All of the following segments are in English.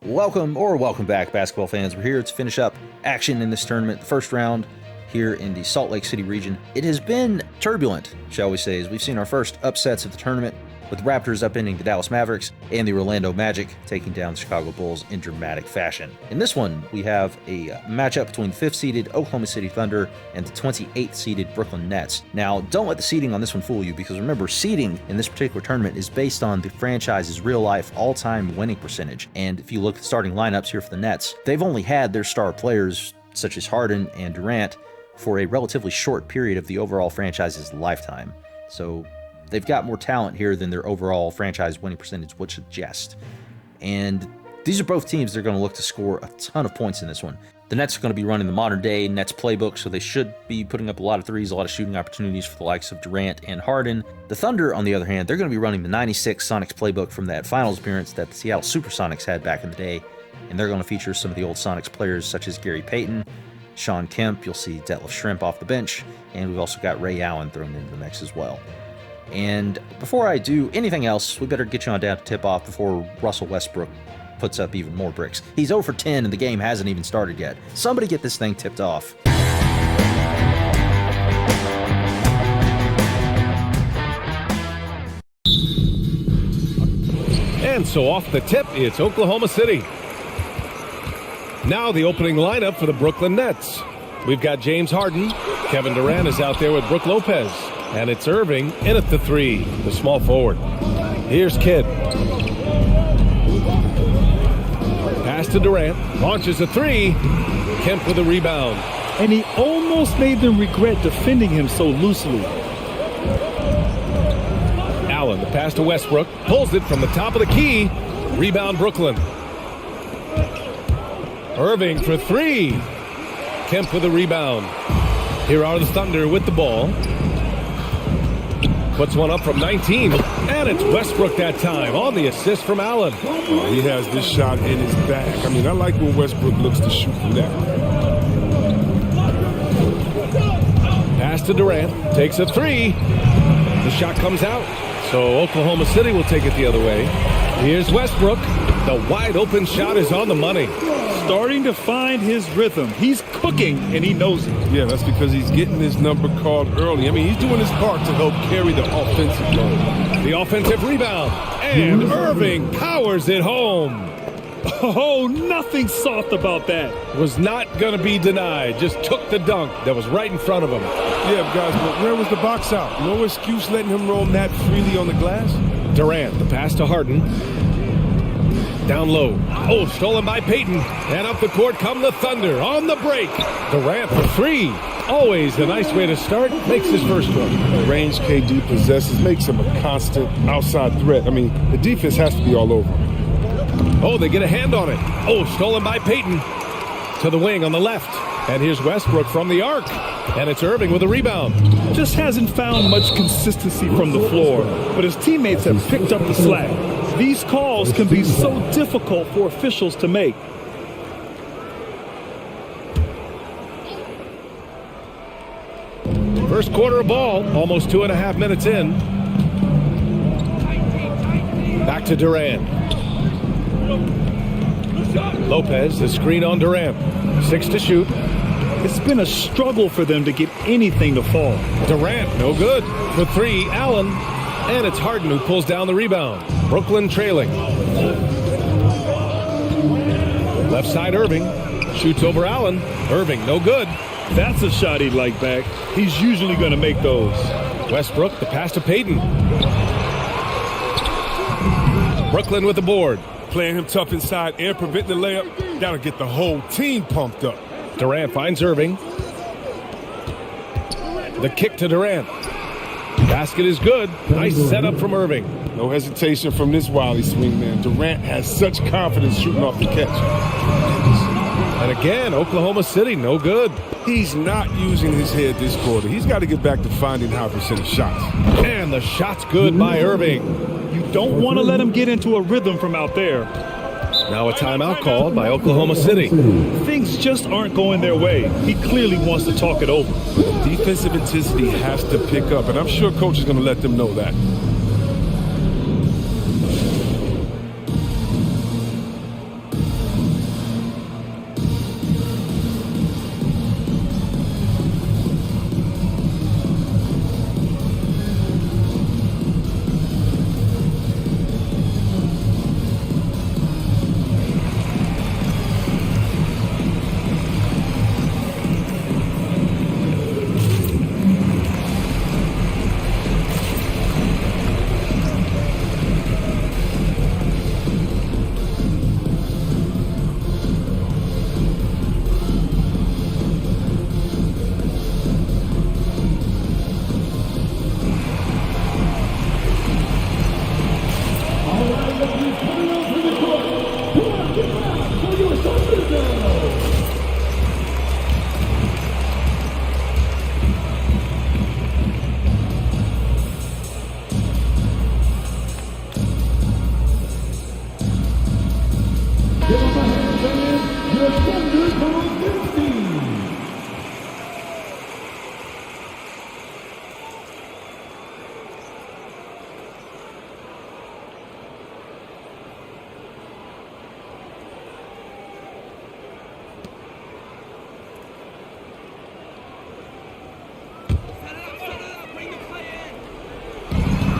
Welcome back, basketball fans. We're here to finish up action in this tournament, the first round here in the Salt Lake City region. It has been turbulent, shall we say, as we've seen our first upsets of the tournament, with the Raptors upending the Dallas Mavericks and the Orlando Magic taking down the Chicago Bulls in dramatic fashion. In this one, we have a matchup between the 5th-seeded Oklahoma City Thunder and the 28th-seeded Brooklyn Nets. Now, don't let the seeding on this one fool you, because remember, seeding in this particular tournament is based on the franchise's real-life all-time winning percentage. And if you look at the starting lineups here for the Nets, they've only had their star players, such as Harden and Durant, for a relatively short period of the overall franchise's lifetime. So they've got more talent here than their overall franchise winning percentage would suggest. And these are both teams that are going to look to score a ton of points in this one. The Nets are going to be running the modern-day Nets playbook, so they should be putting up a lot of threes, a lot of shooting opportunities for the likes of Durant and Harden. The Thunder, on the other hand, they're going to be running the 96 Sonics playbook from that finals appearance that the Seattle Supersonics had back in the day, and they're going to feature some of the old Sonics players such as Gary Payton, Shawn Kemp, you'll see Detlef Schrempf off the bench, and we've also got Ray Allen thrown into the mix as well. And before I do anything else, we better get you on down to tip-off before Russell Westbrook puts up even more bricks. He's 0 for 10 and the game hasn't even started yet. Somebody get this thing tipped off. And so off the tip, it's Oklahoma City. Now the opening lineup for the Brooklyn Nets. We've got James Harden. Kevin Durant is out there with Brook Lopez. And it's Erving in at the 3, the small forward. Here's Kidd. Pass to Durant. Launches a 3. Kemp with a rebound. And he almost made them regret defending him so loosely. Allen, the pass to Westbrook. Pulls it from the top of the key. Rebound Brooklyn. Erving for 3. Kemp with a rebound. Here are the Thunder with the ball. Puts one up from 19, and it's Westbrook that time on the assist from Allen. Oh, he has this shot in his bag. I mean, I like when Westbrook looks to shoot from that. Pass to Durant, takes a 3. The shot comes out, so Oklahoma City will take it the other way. Here's Westbrook. The wide open shot is on the money. Starting to find his rhythm. He's cooking, and he knows it. Yeah, that's because he's getting his number called early. I mean, he's doing his part to help carry the offensive load. The offensive rebound, and Erving powers it home. Oh, nothing soft about that. Was not going to be denied. Just took the dunk that was right in front of him. Yeah, guys, but where was the box out? No excuse letting him roam that freely on the glass. Durant, the pass to Harden. Down low. Oh, stolen by Payton. And up the court come the Thunder on the break. Durant for 3. Always a nice way to start. Makes his first one. The range KD possesses makes him a constant outside threat. I mean, the defense has to be all over him. Oh, they get a hand on it. Oh, stolen by Payton. To the wing on the left. And here's Westbrook from the arc. And it's Erving with a rebound. Just hasn't found much consistency from the floor, but his teammates have picked up the slack. These calls can be so difficult for officials to make. First quarter of ball, almost 2.5 minutes in. Back to Durant. Lopez, the screen on Durant. 6 to shoot. It's been a struggle for them to get anything to fall. Durant, no good. For 3, Allen. And it's Harden who pulls down the rebound. Brooklyn trailing. Left side, Erving. Shoots over Allen. Erving, no good. That's a shot he'd like back. He's usually going to make those. Westbrook, the pass to Payton. Brooklyn with the board. Playing him tough inside and preventing the layup. Got to get the whole team pumped up. Durant finds Erving. The kick to Durant. Basket is good. Nice setup from Erving. No hesitation from this wily swingman. Durant has such confidence shooting off the catch. And again, Oklahoma City, no good. He's not using his head this quarter. He's got to get back to finding high percentage shots. And the shot's good by Erving. You don't want to let him get into a rhythm from out there. Now a timeout called by Oklahoma City. Things just aren't going their way. He clearly wants to talk it over. Defensive intensity has to pick up, and I'm sure coach is going to let them know that.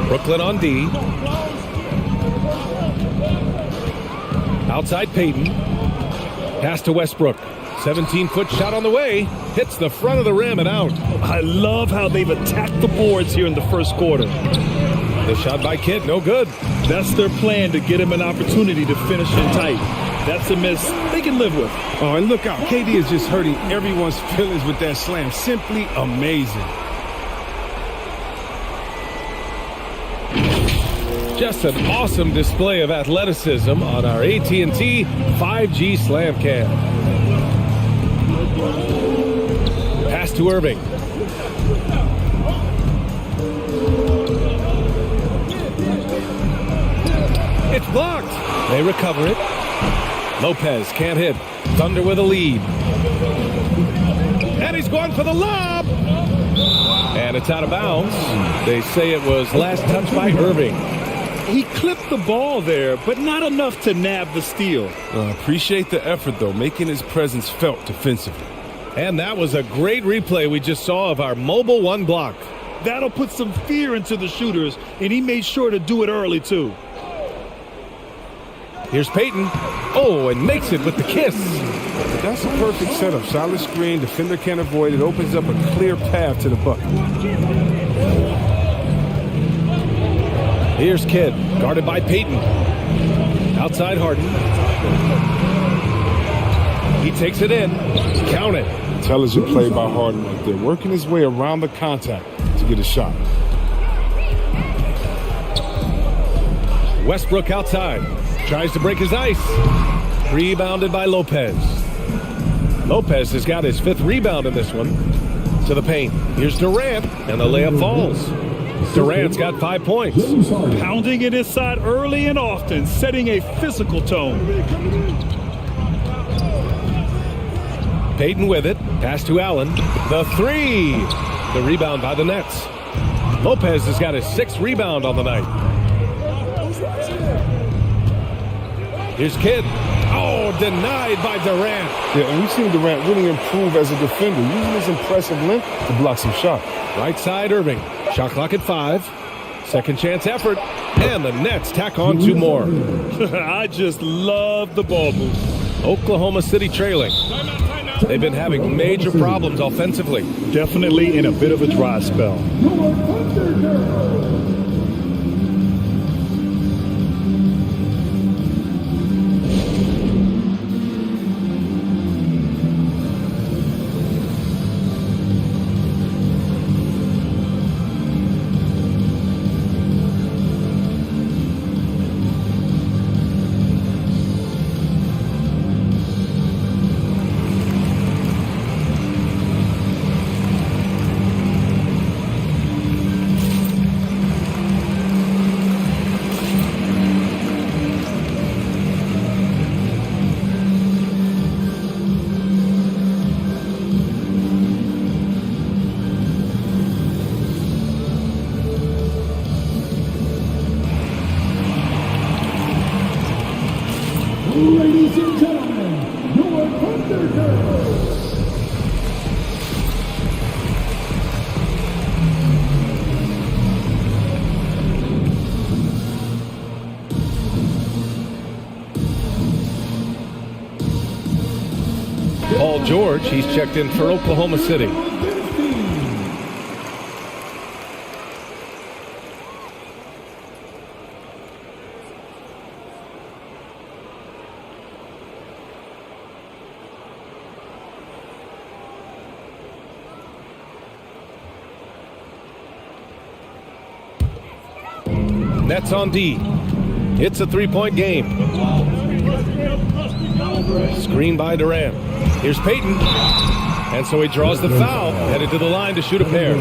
Brooklyn on D. Outside Payton. Pass to Westbrook. 17-foot shot on the way. Hits the front of the rim and out. I love how they've attacked the boards here in the first quarter. The shot by Kidd, no good. That's their plan, to get him an opportunity to finish in tight. That's a miss they can live with. Oh, and look out. KD is just hurting everyone's feelings with that slam. Simply amazing. Just an awesome display of athleticism on our AT&T 5G Slam Cam. Pass to Erving. It's blocked. They recover it. Lopez can't hit. Thunder with a lead. And he's going for the lob. And it's out of bounds. They say it was last touched by Erving. He clipped the ball there, but not enough to nab the steal. Appreciate the effort, though, making his presence felt defensively. And that was a great replay we just saw of our mobile one block. That'll put some fear into the shooters, and he made sure to do it early, too. Here's Payton. Oh, and makes it with the kiss. That's a perfect setup. Solid screen, defender can't avoid it. Opens up a clear path to the bucket. Here's Kidd, guarded by Payton. Outside Harden. He takes it in. Count it. Intelligent play by Harden right there, working his way around the contact to get a shot. Westbrook outside. Tries to break his ice. Rebounded by Lopez. Lopez has got his 5th rebound in this one. To the paint. Here's Durant, and the layup falls. Durant's got 5 points. Pounding it inside early and often, setting a physical tone. Payton with it. Pass to Allen. The 3. The rebound by the Nets. Lopez has got his 6th rebound on the night. Here's Kidd. Oh, denied by Durant. Yeah, and we've seen Durant really improve as a defender, using his impressive length to block some shots. Right side, Erving. Shot clock at 5. Second chance effort. And the Nets tack on 2 more. I just love the ball move. Oklahoma City trailing. They've been having major problems offensively. Definitely in a bit of a dry spell. Ladies and gentlemen, your Thunderbirds. Paul George, he's checked in for Oklahoma City. Nets on D. It's a 3-point game. Screen by Durant. Here's Payton. And so he draws the foul, headed to the line to shoot a pair.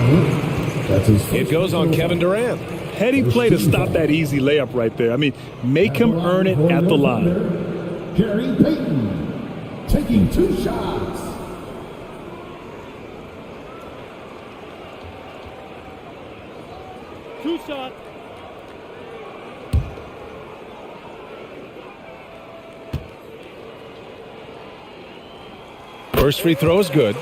It goes on Kevin Durant. Heading play to stop that easy layup right there. I mean, make him earn it at the line. Gary Payton. taking 2 shots. Two shot. First free throw is good.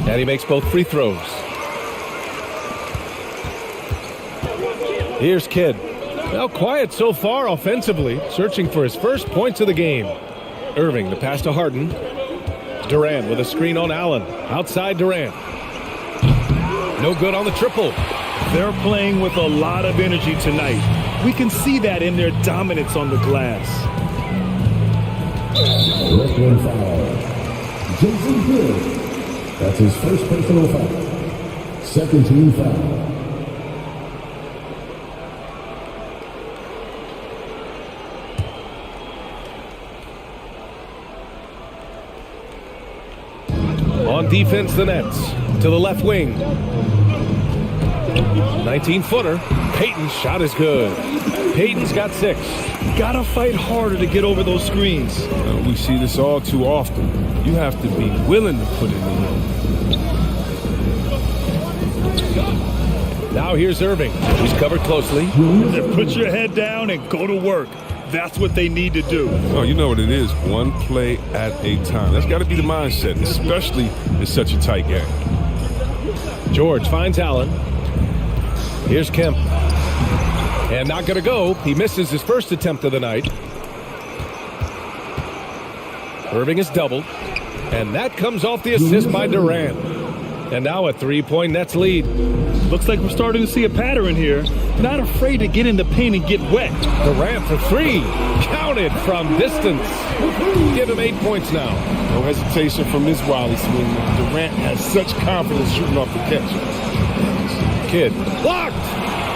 And he makes both free throws. Here's Kidd. Now quiet so far offensively, searching for his first points of the game. Erving, the pass to Harden. Durant with a screen on Allen. Outside Durant. No good on the triple. They're playing with a lot of energy tonight. We can see that in their dominance on the glass. First one foul. Jason Kidd. That's his first personal foul. Second team foul. On defense, the Nets. To the left wing. 19-footer. Payton's shot is good. Payton's got 6. Gotta fight harder to get over those screens. We see this all too often. You have to be willing to put in the work. Now here's Erving. He's covered closely. Put your head down and go to work. That's what they need to do. Oh, you know what it is. One play at a time. That's got to be the mindset, especially in such a tight game. George finds Allen. Here's Kemp. And not going to go. He misses his first attempt of the night. Erving is doubled. And that comes off the assist by Durant. And now a 3-point Nets lead. Looks like we're starting to see a pattern here. Not afraid to get in the paint and get wet. Durant for 3. Counted from distance. Give him 8 points now. No hesitation from this Wally swing. Durant has such confidence shooting off the catch. Kidd blocked.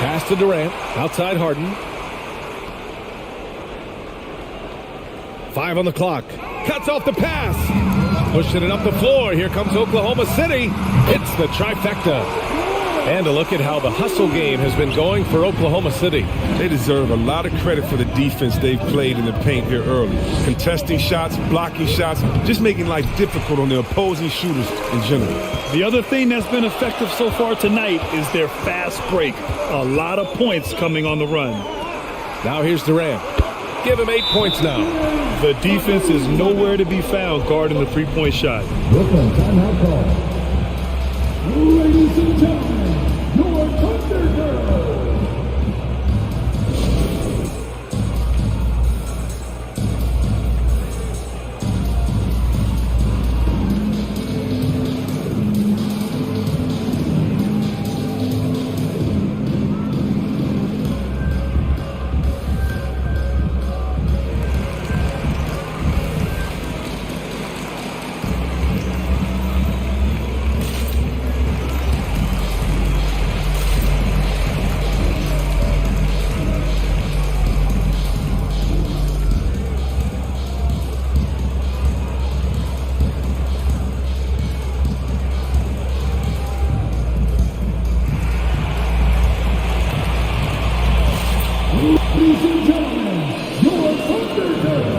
Pass to Durant. Outside Harden. 5 on the clock. Cuts off the pass. Pushing it up the floor. Here comes Oklahoma City. It's the trifecta. And a look at how the hustle game has been going for Oklahoma City. They deserve a lot of credit for the defense they've played in the paint here early. Contesting shots, blocking shots, just making life difficult on the opposing shooters in general. The other thing that's been effective so far tonight is their fast break. A lot of points coming on the run. Now here's Durant. Give him 8 points now. The defense is nowhere to be found guarding the 3-point shot. Brooklyn timeout call. Ladies and gentlemen, your Thunder Girls. Ladies and gentlemen, your Thunder Girls.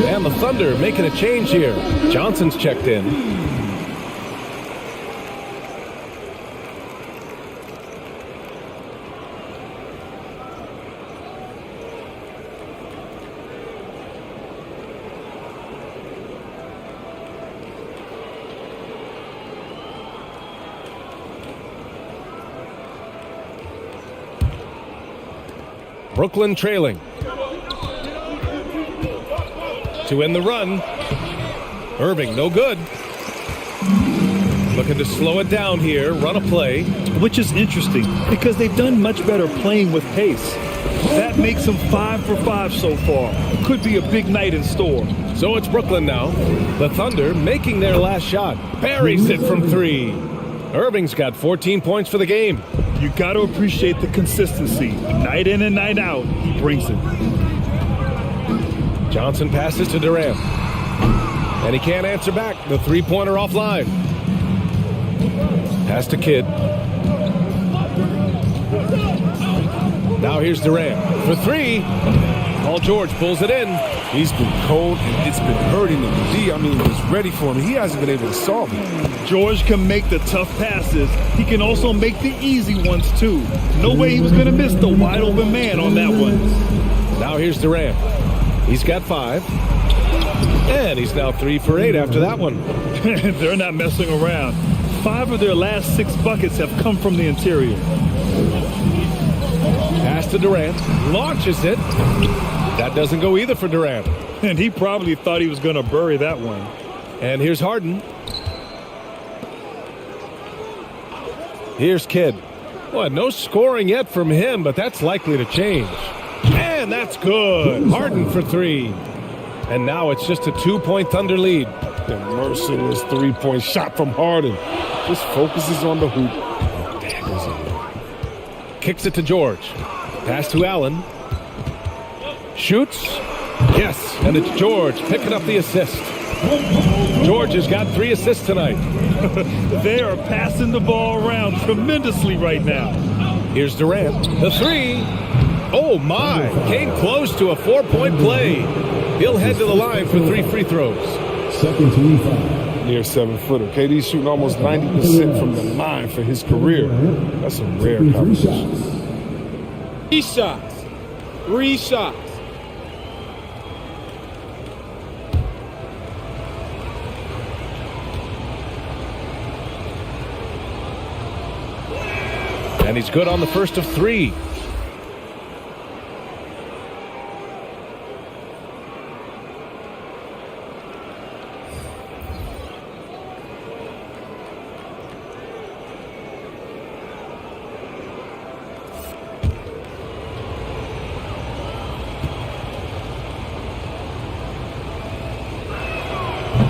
And the Thunder making a change here. Johnson's checked in. Brooklyn trailing. To end the run. Erving, no good. Looking to slow it down here, run a play. Which is interesting because they've done much better playing with pace. That makes him 5 for 5 so far. Could be a big night in store. So it's Brooklyn now. The Thunder making their last shot. Buries it from 3. Erving's got 14 points for the game. You got to appreciate the consistency. Night in and night out, he brings it. Johnson passes to Durant. And he can't answer back. The three-pointer offline. Pass to Kidd. Now here's Durant for 3. Paul George pulls it in. He's been cold, and it's been hurting him. D, I mean, was ready for him. He hasn't been able to solve it. George can make the tough passes. He can also make the easy ones, too. No way he was going to miss the wide-open man on that one. Now here's Durant. He's got 5. And he's now 3 for 8 after that one. They're not messing around. 5 of their last 6 buckets have come from the interior. Pass to Durant. Launches it. That doesn't go either for Durant. And he probably thought he was going to bury that one. And here's Harden. Here's Kidd. Well, no scoring yet from him, but that's likely to change. And that's good. Harden for 3. And now it's just a 2-point Thunder lead. The merciless three-point shot from Harden. Just focuses on the hoop. Kicks it to George. Pass to Allen. Shoots. Yes, and it's George picking up the assist. George has got 3 assists tonight. They are passing the ball around tremendously right now. Here's Durant. The 3. Oh, my. Came close to a 4-point play. He'll head to the line for 3 free throws. Second team foul. Near 7-footer. KD's shooting almost 90% from the line for his career. That's a rare combination. 3 shots. 3 shots. And he's good on the first of 3.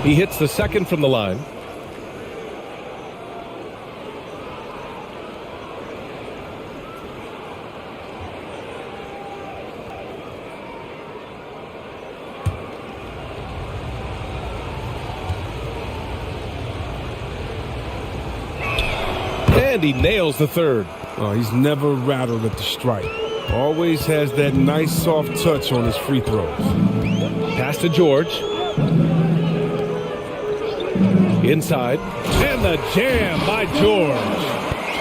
He hits the second from the line. And he nails the third. Oh, he's never rattled at the stripe. Always has that nice soft touch on his free throws. Pass to George. Inside. And the jam by George.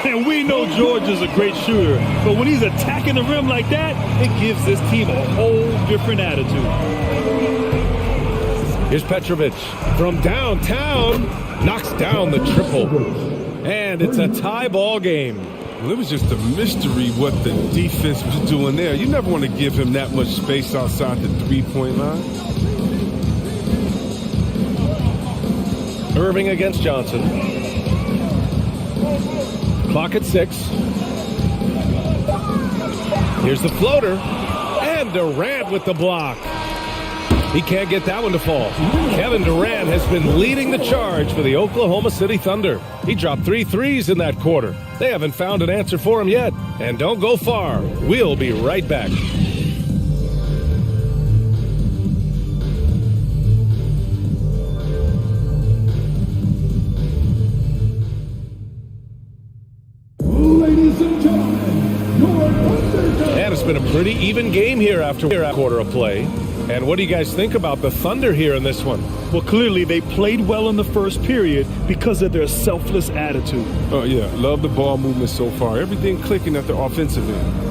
And we know George is a great shooter, but when he's attacking the rim like that, it gives this team a whole different attitude. Here's Petrovic from downtown. Knocks down the triple. And it's a tie ball game. Well, it was just a mystery what the defense was doing there. You never want to give him that much space outside the three-point line. Erving against Johnson. Clock at 6. Here's the floater. And Durant with the block. He can't get that one to fall. Kevin Durant has been leading the charge for the Oklahoma City Thunder. He dropped 3 threes in that quarter. They haven't found an answer for him yet. And don't go far. We'll be right back. Ladies and gentlemen, your Thunder. And it's been a pretty even game here after a quarter of play. And what do you guys think about the Thunder here in this one? Well, clearly they played well in the first period because of their selfless attitude. Oh, yeah. Love the ball movement so far. Everything clicking at the offensive end.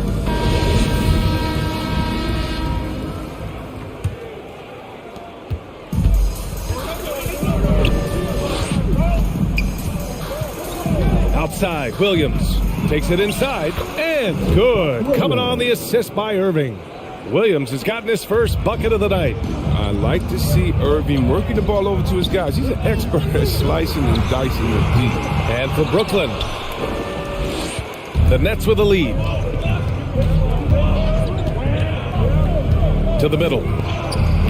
Outside, Williams takes it inside, and good. Coming on the assist by Erving. Williams has gotten his first bucket of the night. I like to see Erving working the ball over to his guys. He's an expert at slicing and dicing the deep. And for Brooklyn, the Nets with a lead. To the middle.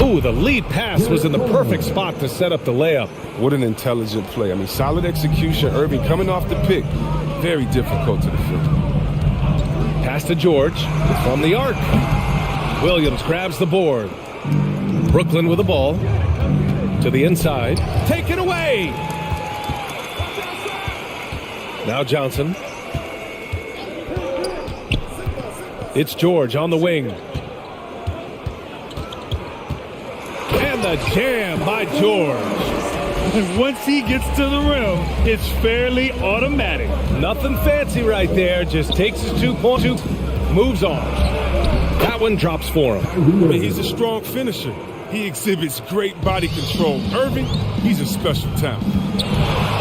Ooh, the lead pass was in the perfect spot to set up the layup. What an intelligent play. I mean, solid execution. Erving coming off the pick. Very difficult to defend. Pass to George from the arc. Williams grabs the board. Brooklyn with the ball. To the inside. Take it away! Now Johnson. It's George on the wing. And the jam by George. And once he gets to the rim, it's fairly automatic. Nothing fancy right there. Just takes his 2 points, moves on. That one drops for him. I mean, he's a strong finisher. He exhibits great body control. Erving, he's a special talent.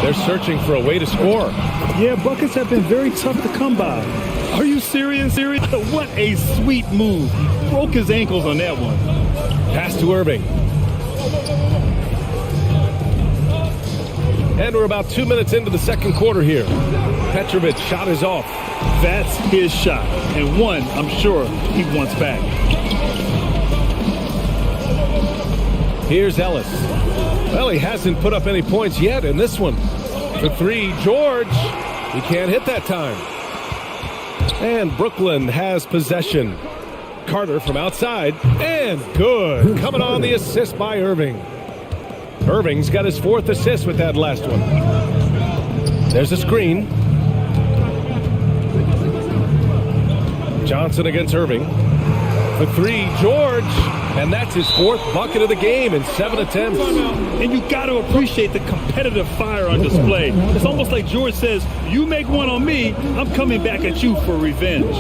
They're searching for a way to score. Yeah, buckets have been very tough to come by. Are you serious? What a sweet move. Broke his ankles on that one. Pass to Erving. And we're about 2 minutes into the second quarter here. Petrovic's shot is off. That's his shot. And one, I'm sure, he wants back. Here's Ellis. Well, he hasn't put up any points yet in this one. For three, George. He can't hit that time. And Brooklyn has possession. Carter from outside. And good. Coming on the assist by Erving. Erving's got his 4th assist with that last one. There's a screen. Johnson against Erving. For three, George. And that's his 4th bucket of the game in 7 attempts. And you got to appreciate the competitive fire on display. It's almost like George says, you make one on me, I'm coming back at you for revenge.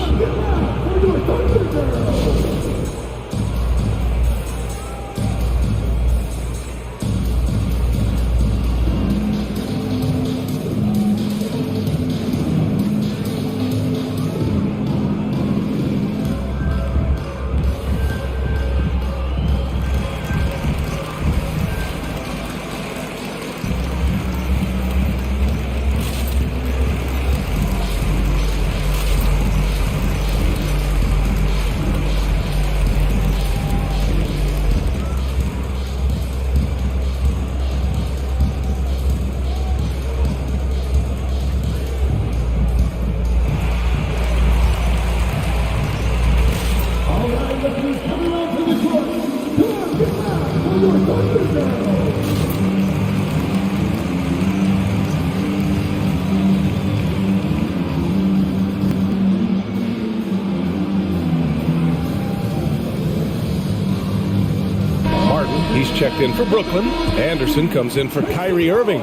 He's checked in for Brooklyn. Anderson comes in for Kyrie Erving.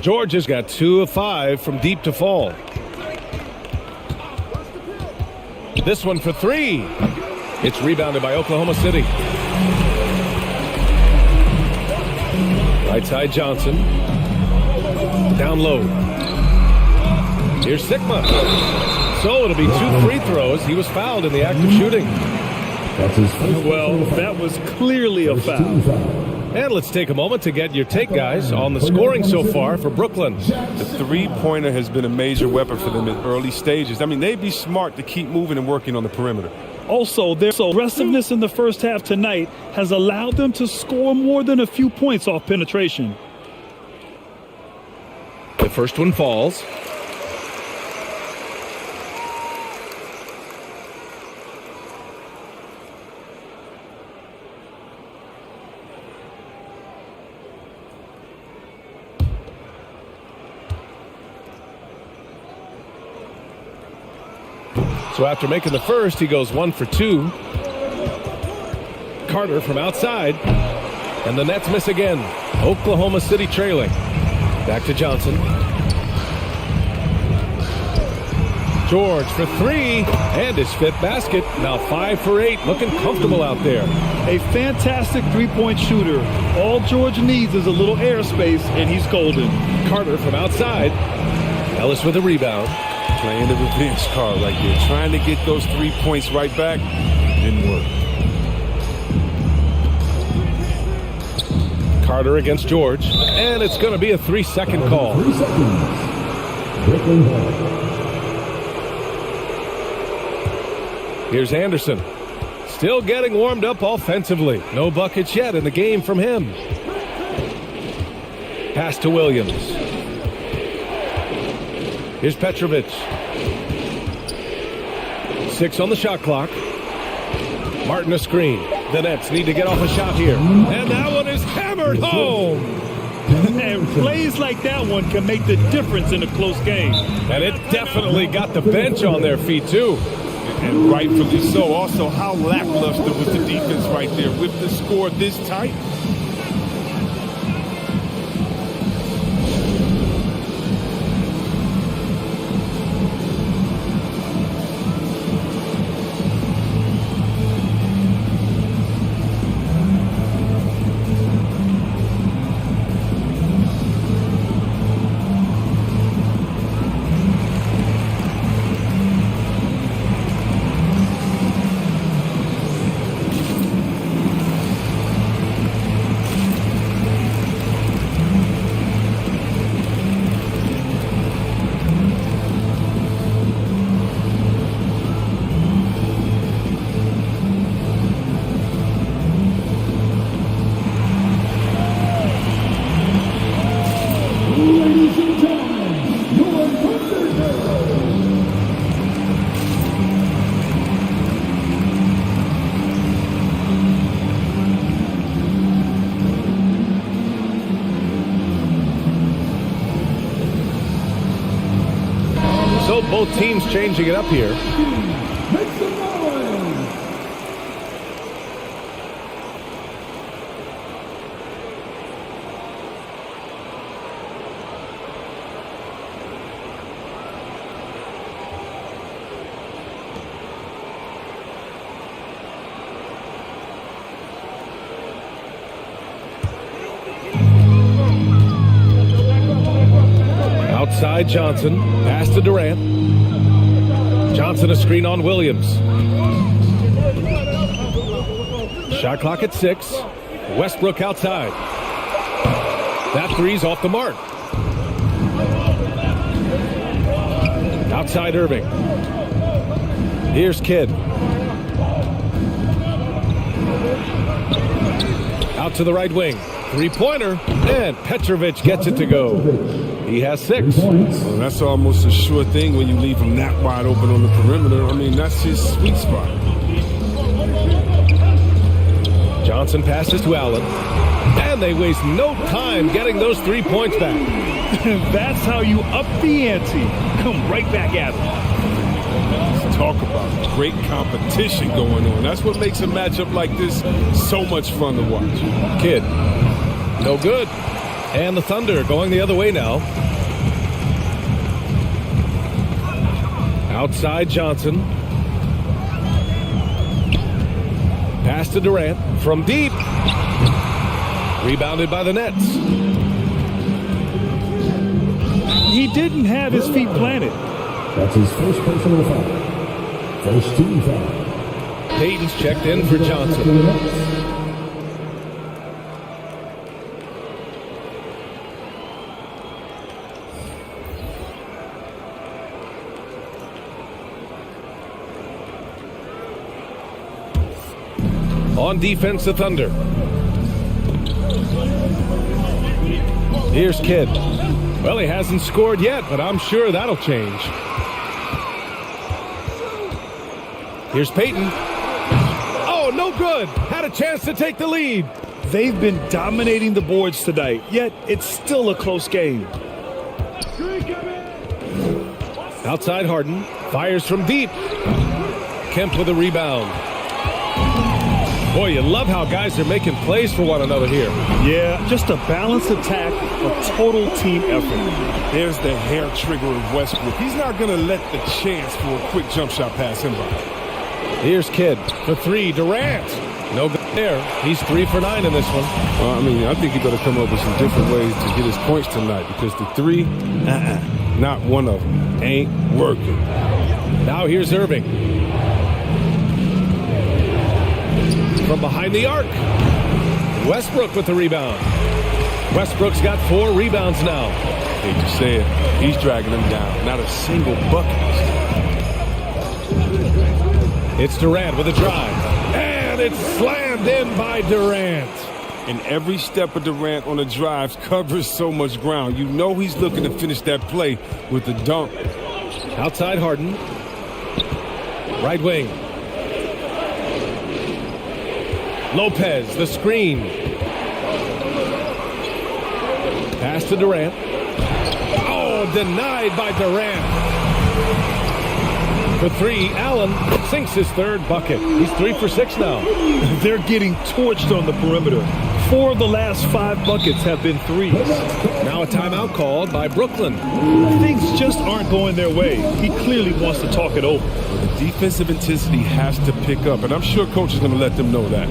George has got 2 of 5 from deep to fall. This one for three. It's rebounded by Oklahoma City. Right side Johnson. Down low. Here's Sigma. So it'll be 2 free throws. He was fouled in the act of shooting. Well, that was clearly a foul. And let's take a moment to get your take, guys, on the scoring so far for Brooklyn. The three-pointer has been a major weapon for them in early stages. I mean, they'd be smart to keep moving and working on the perimeter. Also, their aggressiveness in the first half tonight has allowed them to score more than a few points off penetration. The first one falls. So after making the first, he goes 1 for 2. Carter from outside. And the Nets miss again. Oklahoma City trailing. Back to Johnson. George for 3. And his 5th basket. Now 5 for 8. Looking comfortable out there. A fantastic three-point shooter. All George needs is a little airspace, and he's golden. Carter from outside. Ellis with a rebound. Playing the revenge card right there. Trying to get those 3 points right back. Didn't work. Carter against George. And it's going to be a 3-second call. 3 seconds. Brooklyn ball. Here's Anderson. Still getting warmed up offensively. No buckets yet in the game from him. Pass to Williams. Here's Petrovic. 6 on the shot clock. Martin a screen. The Nets need to get off a shot here. And that one is hammered home. And plays like that one can make the difference in a close game. And it definitely got the bench on their feet, too. And rightfully so. Also, how lackluster was the defense right there with the score this tight? So both teams changing it up here. Make some noise. Outside Johnson. Pass to Durant. Johnson a screen on Williams. Shot clock at 6. Westbrook outside. That three's off the mark. Outside Erving. Here's Kidd. Out to the right wing. Three-pointer. And Petrovic gets it to go. He has 6. Well, that's almost a sure thing when you leave him that wide open on the perimeter. I mean, that's his sweet spot. Johnson passes to Allen. And they waste no time getting those 3 points back. That's how you up the ante. Come right back at it. Let's talk about great competition going on. That's what makes a matchup like this so much fun to watch. Kidd. No good. And the Thunder going the other way now. Outside Johnson. Pass to Durant from deep. Rebounded by the Nets. He didn't have his feet planted. That's his first personal foul. First team foul. Payton's checked in for Johnson. On defense, the Thunder. Here's Kidd. Well, he hasn't scored yet, but I'm sure that'll change. Here's Payton. Oh, no good. Had a chance to take the lead. They've been dominating the boards tonight, yet it's still a close game. Outside Harden. Fires from deep. Kemp with a rebound. Boy, you love how guys are making plays for one another here. Yeah, just a balanced attack, a total team effort. There's the hair trigger of Westbrook. He's not going to let the chance for a quick jump shot pass him by. Here's Kidd for 3. Durant. No good there. He's 3 for 9 in this one. I think he better come up with some different ways to get his points tonight because the 3, Not one of them. Ain't working. Now here's Erving. From behind the arc. Westbrook with the rebound. Westbrook's got 4 rebounds now. Hate to say it, he's dragging them down. Not a single bucket. It's Durant with a drive. And it's slammed in by Durant. And every step of Durant on the drives covers so much ground. You know he's looking to finish that play with the dunk. Outside Harden. Right wing. Lopez, the screen. Pass to Durant. Oh, denied by Durant. For 3, Allen sinks his 3rd bucket. He's 3 for 6 now. They're getting torched on the perimeter. 4 of the last 5 buckets have been threes. Now a timeout called by Brooklyn. Things just aren't going their way. He clearly wants to talk it over. The defensive intensity has to pick up, and I'm sure coach is going to let them know that.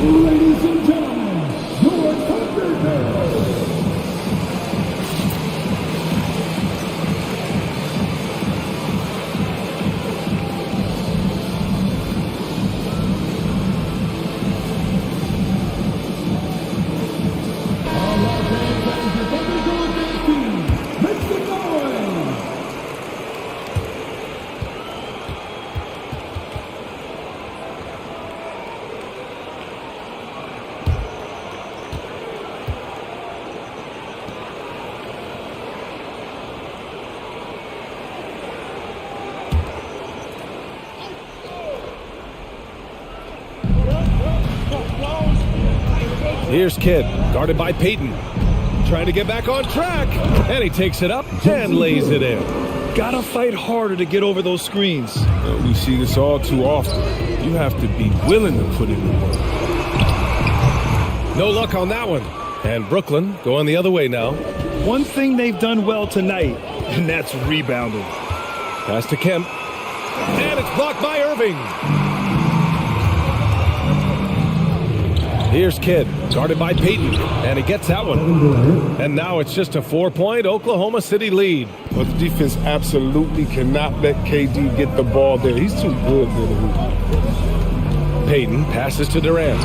Ladies and gentlemen, your Thunder. Here's Kidd, guarded by Payton. Trying to get back on track. And he takes it up and lays it in. Gotta fight harder to get over those screens. We see this all too often. You have to be willing to put in the work. No luck on that one. And Brooklyn going the other way now. One thing they've done well tonight, and that's rebounding. Pass to Kemp. And it's blocked by Erving. Here's Kidd, guarded by Payton, and he gets that one. And now it's just a 4-point Oklahoma City lead. But the defense absolutely cannot let KD get the ball there. He's too good for the hoop. Payton passes to Durant.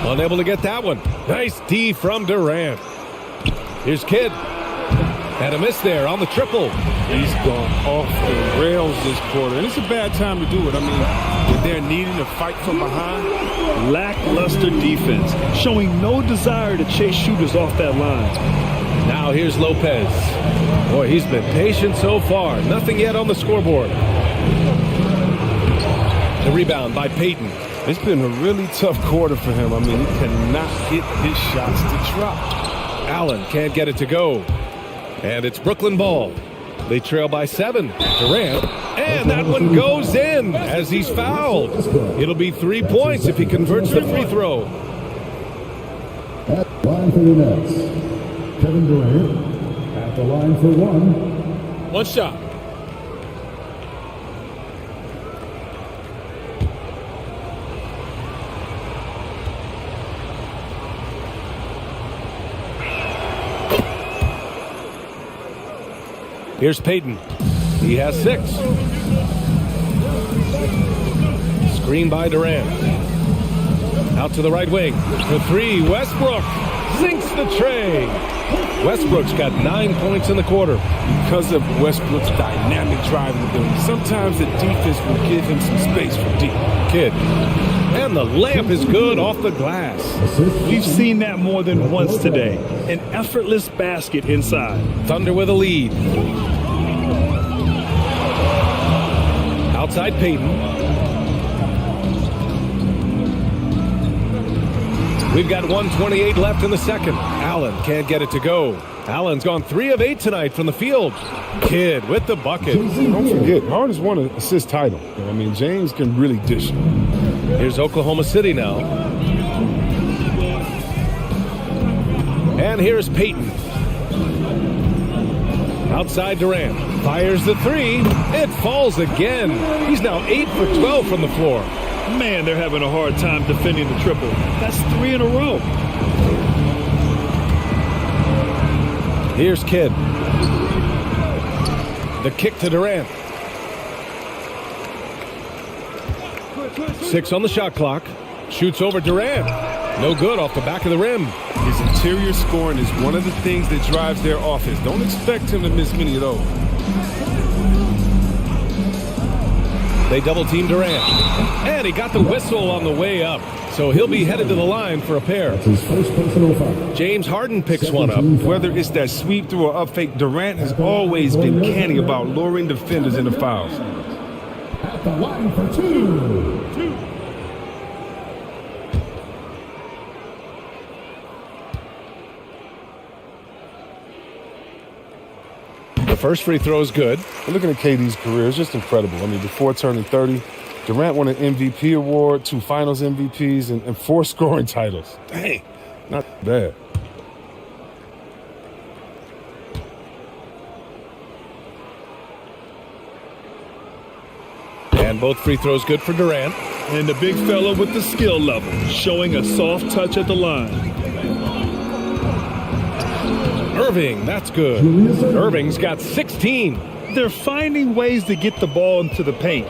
Unable to get that one. Nice D from Durant. Here's Kidd. And a miss there on the triple. He's gone off the rails this quarter. And it's a bad time to do it. I mean, if they're needing to fight from behind. Lackluster defense, showing no desire to chase shooters off that line. Now here's Lopez. Boy, he's been patient so far. Nothing yet on the scoreboard. The rebound by Payton. It's been a really tough quarter for him. I mean, he cannot hit his shots to drop. Allen can't get it to go. And it's Brooklyn ball. They trail by 7. Durant. And that one goes in as he's fouled. It'll be 3 points if he converts the free throw. At the line for the Nets, Kevin Durant at the line for one. One shot. Here's Payton. He has 6. Screen by Durant. Out to the right wing. For 3, Westbrook. sinks the tray. Westbrook's got 9 points in the quarter. Because of Westbrook's dynamic driving ability, sometimes the defense will give him some space for deep. Kidd. And the layup is good off the glass. We've seen that more than once today. An effortless basket inside. Thunder with a lead. Outside Payton. We've got 1:28 left in the second. Allen can't get it to go. Allen's gone 3 of 8 tonight from the field. Kidd with the bucket. Don't forget, Harden's won an assist title. I mean, James can really dish it. Here's Oklahoma City now. And here's Payton. Outside Durant. Fires the 3. It falls again. He's now 8 for 12 from the floor. Man, they're having a hard time defending the triple. That's 3 in a row. Here's Kidd. The kick to Durant. 6 on the shot clock. Shoots over Durant. No good off the back of the rim. His interior scoring is one of the things that drives their offense. Don't expect him to miss many of those. They double-team Durant. And he got the whistle on the way up. So he'll be headed to the line for a pair. That's his first personal foul. James Harden picks one up. Whether it's that sweep through or up fake, Durant has always been canny about luring defenders into fouls. At the line for 2. The first free throw is good. Looking at KD's career, it's just incredible. I mean, before turning 30, Durant won an MVP award, 2 finals MVPs, and 4 scoring titles. Dang, not bad. And both free throws good for Durant. And the big fella with the skill level, showing a soft touch at the line. Erving, that's good. Erving's got 16. They're finding ways to get the ball into the paint.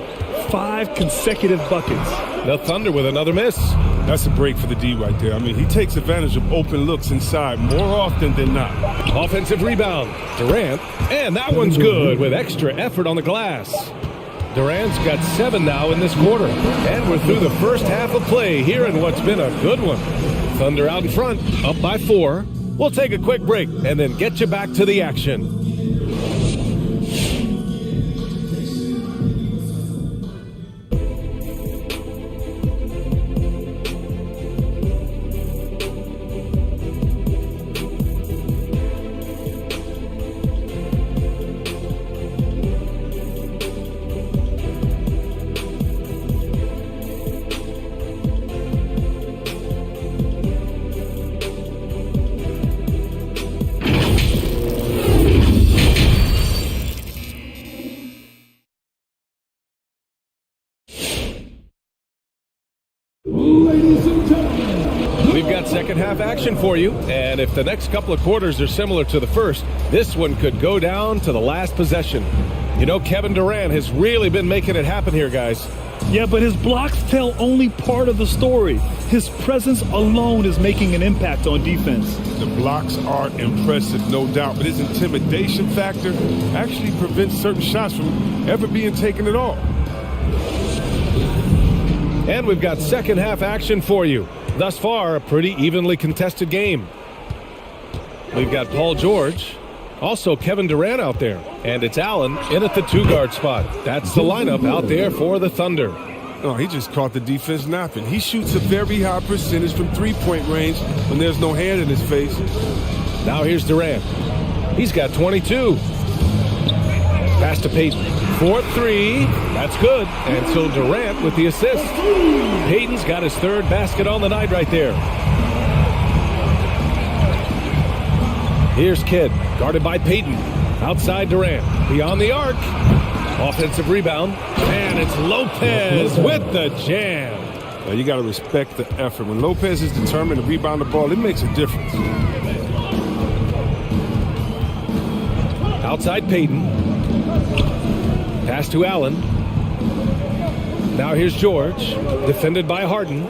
5 consecutive buckets. The Thunder with another miss. That's a break for the D right there. I mean, he takes advantage of open looks inside more often than not. Offensive rebound. Durant. And that one's good with extra effort on the glass. Durant's got 7 now in this quarter. And we're through the first half of play here in what's been a good one. Thunder out in front, up by 4. We'll take a quick break and then get you back to the action. We've got second half action for you, and if the next couple of quarters are similar to the first, this one could go down to the last possession. You know, Kevin Durant has really been making it happen here, guys. Yeah, but his blocks tell only part of the story. His presence alone is making an impact on defense. The blocks are impressive, no doubt, but his intimidation factor actually prevents certain shots from ever being taken at all. And we've got second half action for you. Thus far, a pretty evenly contested game. We've got Paul George, also Kevin Durant out there, and it's Allen in at the 2-guard spot. That's the lineup out there for the Thunder. Oh, he just caught the defense napping. He shoots a very high percentage from three-point range when there's no hand in his face. Now here's Durant. He's got 22. Pass to Payton. 4-3. That's good. And so Durant with the assist. Payton's got his third basket on the night right there. Here's Kidd, guarded by Payton. Outside Durant. Beyond the arc. Offensive rebound. And it's Lopez with the jam. You got to respect the effort. When Lopez is determined to rebound the ball, it makes a difference. Outside Payton. Pass to Allen. Now here's George, defended by Harden.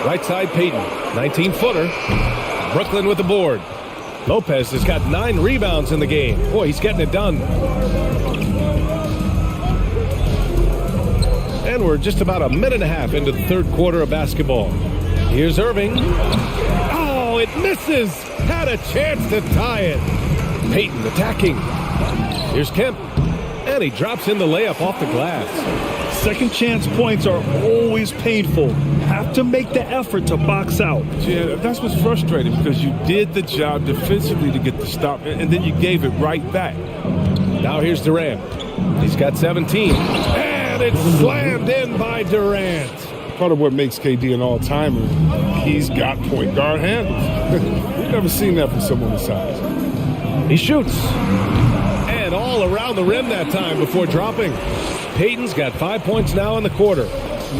Right side, Payton. 19-footer. Brooklyn with the board. Lopez has got 9 rebounds in the game. Boy, he's getting it done. And we're just about a minute and a half into the third quarter of basketball. Here's Erving. Oh, it misses. Had a chance to tie it. Payton attacking. Here's Kemp. And he drops in the layup off the glass. Second chance points are always painful. Have to make the effort to box out. Yeah, that's what's frustrating because you did the job defensively to get the stop, and then you gave it right back. Now here's Durant. He's got 17. And it's slammed in by Durant. Part of what makes KD an all-timer, he's got point guard handles. We've never seen that from someone his size. He shoots. And all around the rim that time before dropping. Payton's got 5 points now in the quarter.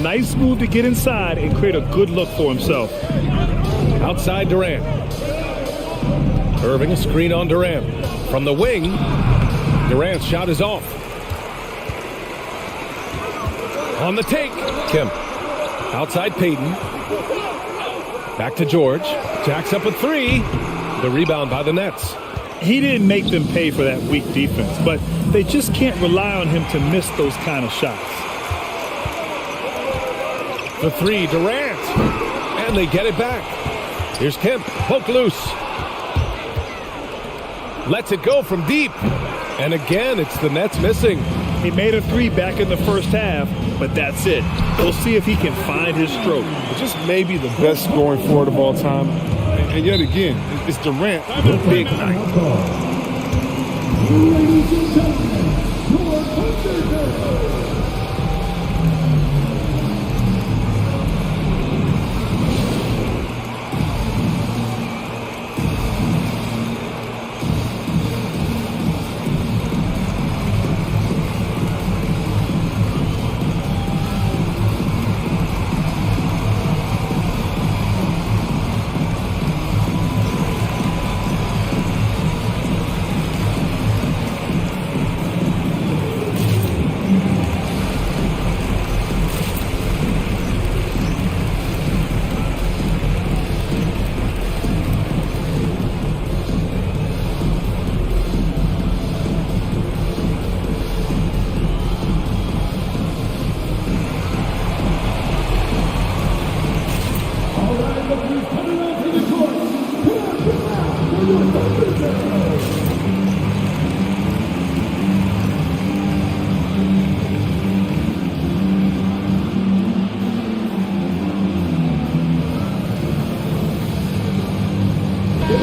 Nice move to get inside and create a good look for himself. Outside Durant. Erving a screen on Durant. From the wing, Durant's shot is off. On the take, Kemp. Outside Payton. Back to George. Jacks up a 3. The rebound by the Nets. He didn't make them pay for that weak defense, but they just can't rely on him to miss those kind of shots. The 3, Durant. And they get it back. Here's Kemp. Poke loose. Lets it go from deep. And again, it's the Nets missing. He made a 3 back in the first half, but that's it. We'll see if he can find his stroke. Just maybe the best scoring forward of all time. And yet again, it's Durant, the big night. Ladies and gentlemen, your Undertaker.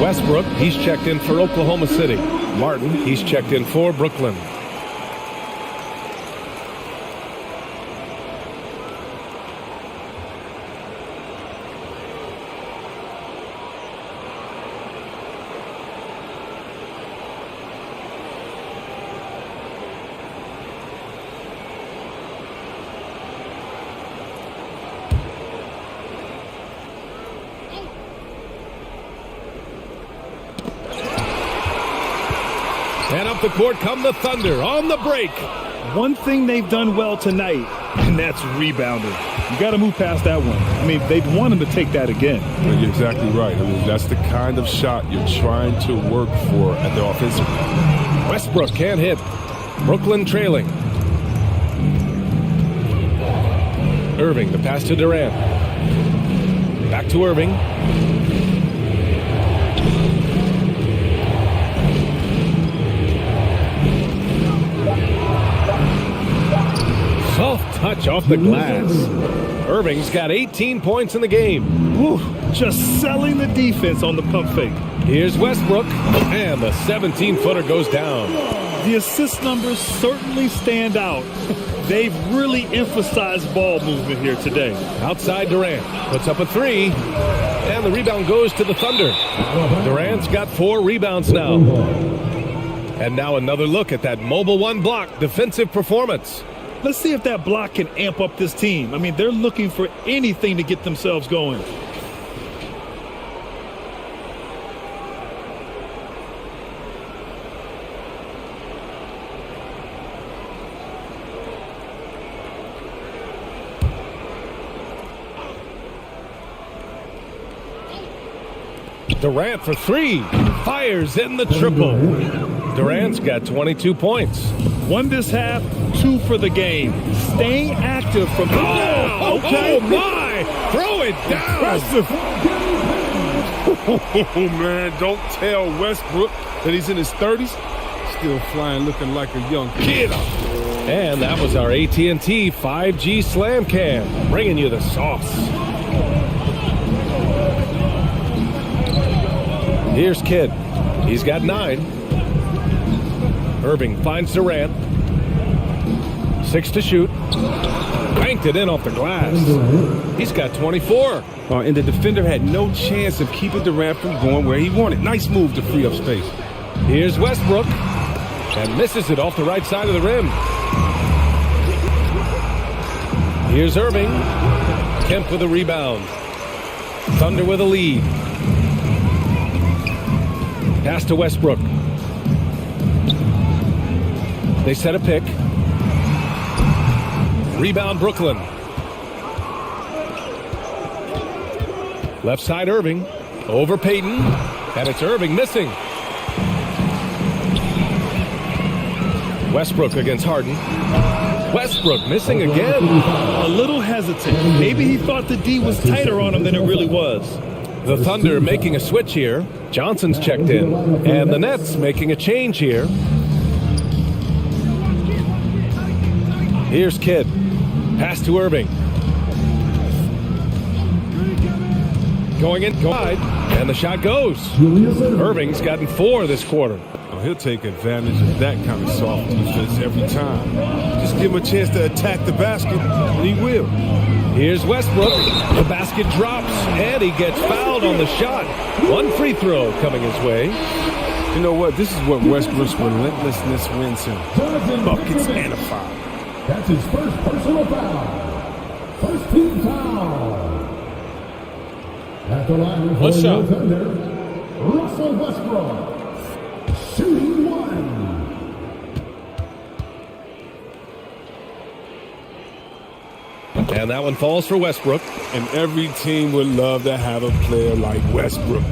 Westbrook, he's checked in for Oklahoma City. Martin, he's checked in for Brooklyn. And up the court come the Thunder on the break. One thing they've done well tonight, and that's rebounding. You got to move past that one. I mean, they'd want him to take that again. Well, you're exactly right. I mean, that's the kind of shot you're trying to work for at the offensive end. Westbrook can't hit. Brooklyn trailing. Erving, the pass to Durant. Back to Erving. Soft touch off the glass. Erving's got 18 points in the game. Whew, just selling the defense on the pump fake. Here's Westbrook, and the 17-footer goes down. The assist numbers certainly stand out. They've really emphasized ball movement here today. Outside Durant, puts up a 3, and the rebound goes to the Thunder. Durant's got 4 rebounds now. And now another look at that mobile 1 block defensive performance. Let's see if that block can amp up this team. I mean, they're looking for anything to get themselves going. Durant for three. Fires in the triple. Durant's got 22 points. One this half, 2 for the game. Staying active from the Oh, my! Throw it down! Oh, man, don't tell Westbrook that he's in his 30s. Still flying, looking like a young kid. And that was our AT&T 5G Slam Cam, bringing you the sauce. Here's Kidd. He's got 9. Erving finds Durant. 6 to shoot. Banked it in off the glass. He's got 24. And the defender had no chance of keeping Durant from going where he wanted. Nice move to free up space. Here's Westbrook. And misses it off the right side of the rim. Here's Erving. Kemp with a rebound. Thunder with a lead. Pass to Westbrook. They set a pick. Rebound Brooklyn. Left side Erving. Over Payton. And it's Erving missing. Westbrook against Harden. Westbrook missing again. A little hesitant. Maybe he thought the D was tighter on him than it really was. The Thunder making a switch here. Johnson's checked in. And the Nets making a change here. Here's Kidd. Pass to Erving. Going in wide. And the shot goes. Erving's gotten 4 this quarter. Oh, he'll take advantage of that kind of soft defense every time. Just give him a chance to attack the basket, and he will. Here's Westbrook. The basket drops, and he gets fouled on the shot. 1 free throw coming his way. You know what? This is what Westbrook's relentlessness wins him. Buckets and a foul. That's his first personal foul. First team foul. At the line for What's up? the Thunder, Russell Westbrook. Shooting 1. And that one falls for Westbrook. And every team would love to have a player like Westbrook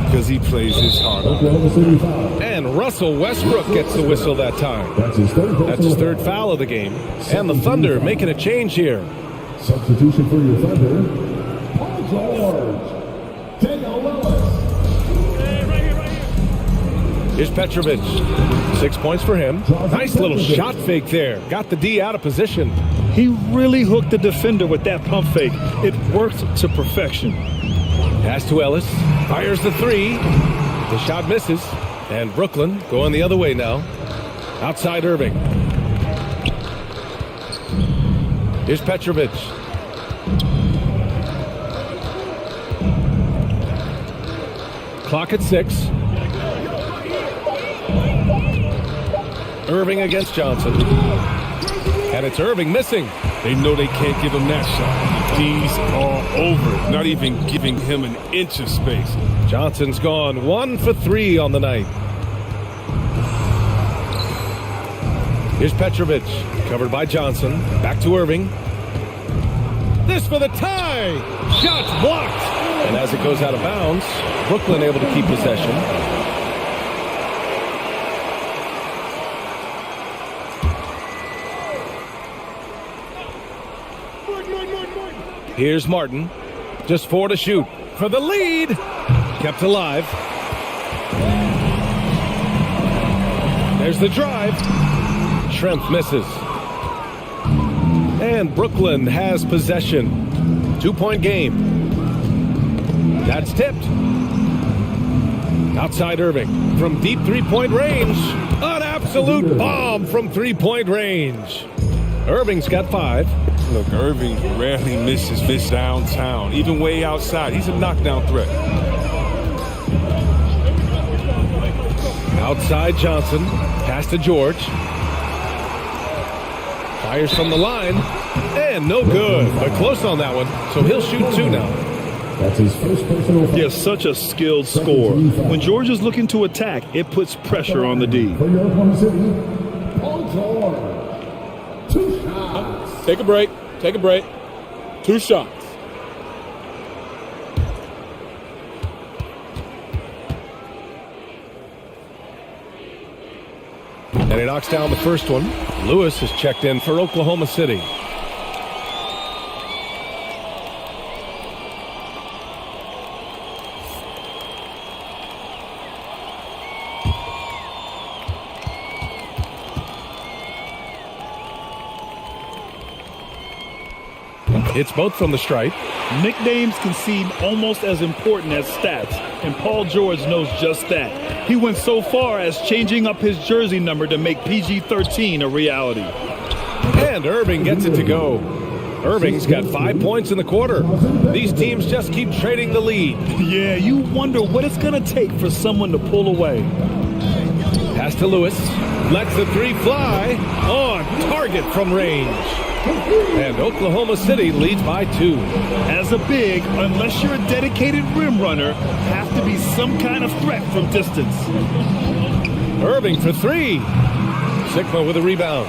because he plays his heart out. Oklahoma City foul. And Russell Westbrook gets the whistle that time. That's his third That's his 3rd foul of the game. And the Thunder making a change here. Substitution for your Thunder, Paul George. Daniel Willis. Here's Petrovic. 6 points for him. Nice little shot fake there. Got the D out of position. He really hooked the defender with that pump fake. It worked to perfection. Pass to Ellis. Fires the 3. The shot misses. And Brooklyn going the other way now. Outside Erving. Here's Petrovic. Clock at 6. Erving against Johnson. And it's Erving missing. They know they can't give him that shot. He's all over it, not even giving him an inch of space. Johnson's gone 1 for 3 on the night. Here's Petrovic, covered by Johnson. Back to Erving. This for the tie. Shot's blocked. And as it goes out of bounds, Brooklyn able to keep possession. Here's Martin. Just 4 to shoot. For the lead. Kept alive. There's the drive. Schrempf misses. And Brooklyn has possession. 2-point game. That's tipped. Outside Erving. From deep 3-point range. An absolute bomb from 3-point range. Erving's got 5. Look, Erving rarely misses this downtown, even way outside. He's a knockdown threat. Outside Johnson. Pass to George. Fires from the line. And no good. But close on that one. So he'll shoot 2 now. That's his first personal foul. He has such a skilled scorer. When George is looking to attack, it puts pressure on the D. For your Oklahoma City, Paul George. 2 shots. Take a break. Take a break. 2 shots. And he knocks down the first one. Lewis is checked in for Oklahoma City. It's both from the stripe. Nicknames can seem almost as important as stats, and Paul George knows just that. He went so far as changing up his jersey number to make PG-13 a reality. And Erving gets it to go. Erving's got 5 points in the quarter. These teams just keep trading the lead. Yeah, you wonder what it's going to take for someone to pull away. Pass to Lewis. Lets the three fly. On target from range. And Oklahoma City leads by 2. As a big, unless you're a dedicated rim runner, have to be some kind of threat from distance. Erving for 3. Sigma with a rebound.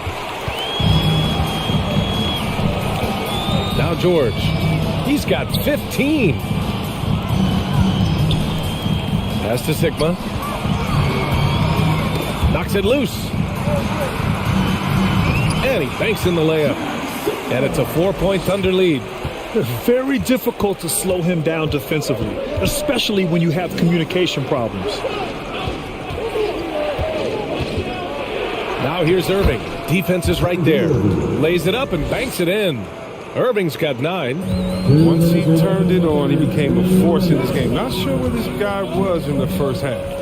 Now George. He's got 15. Pass to Sigma. Knocks it loose. And he banks in the layup. And it's a 4-point Thunder lead. It's very difficult to slow him down defensively, especially when you have communication problems. Now here's Erving. Defense is right there. Lays it up and banks it in. Erving's got 9. Once he turned it on, he became a force in this game. Not sure where this guy was in the first half.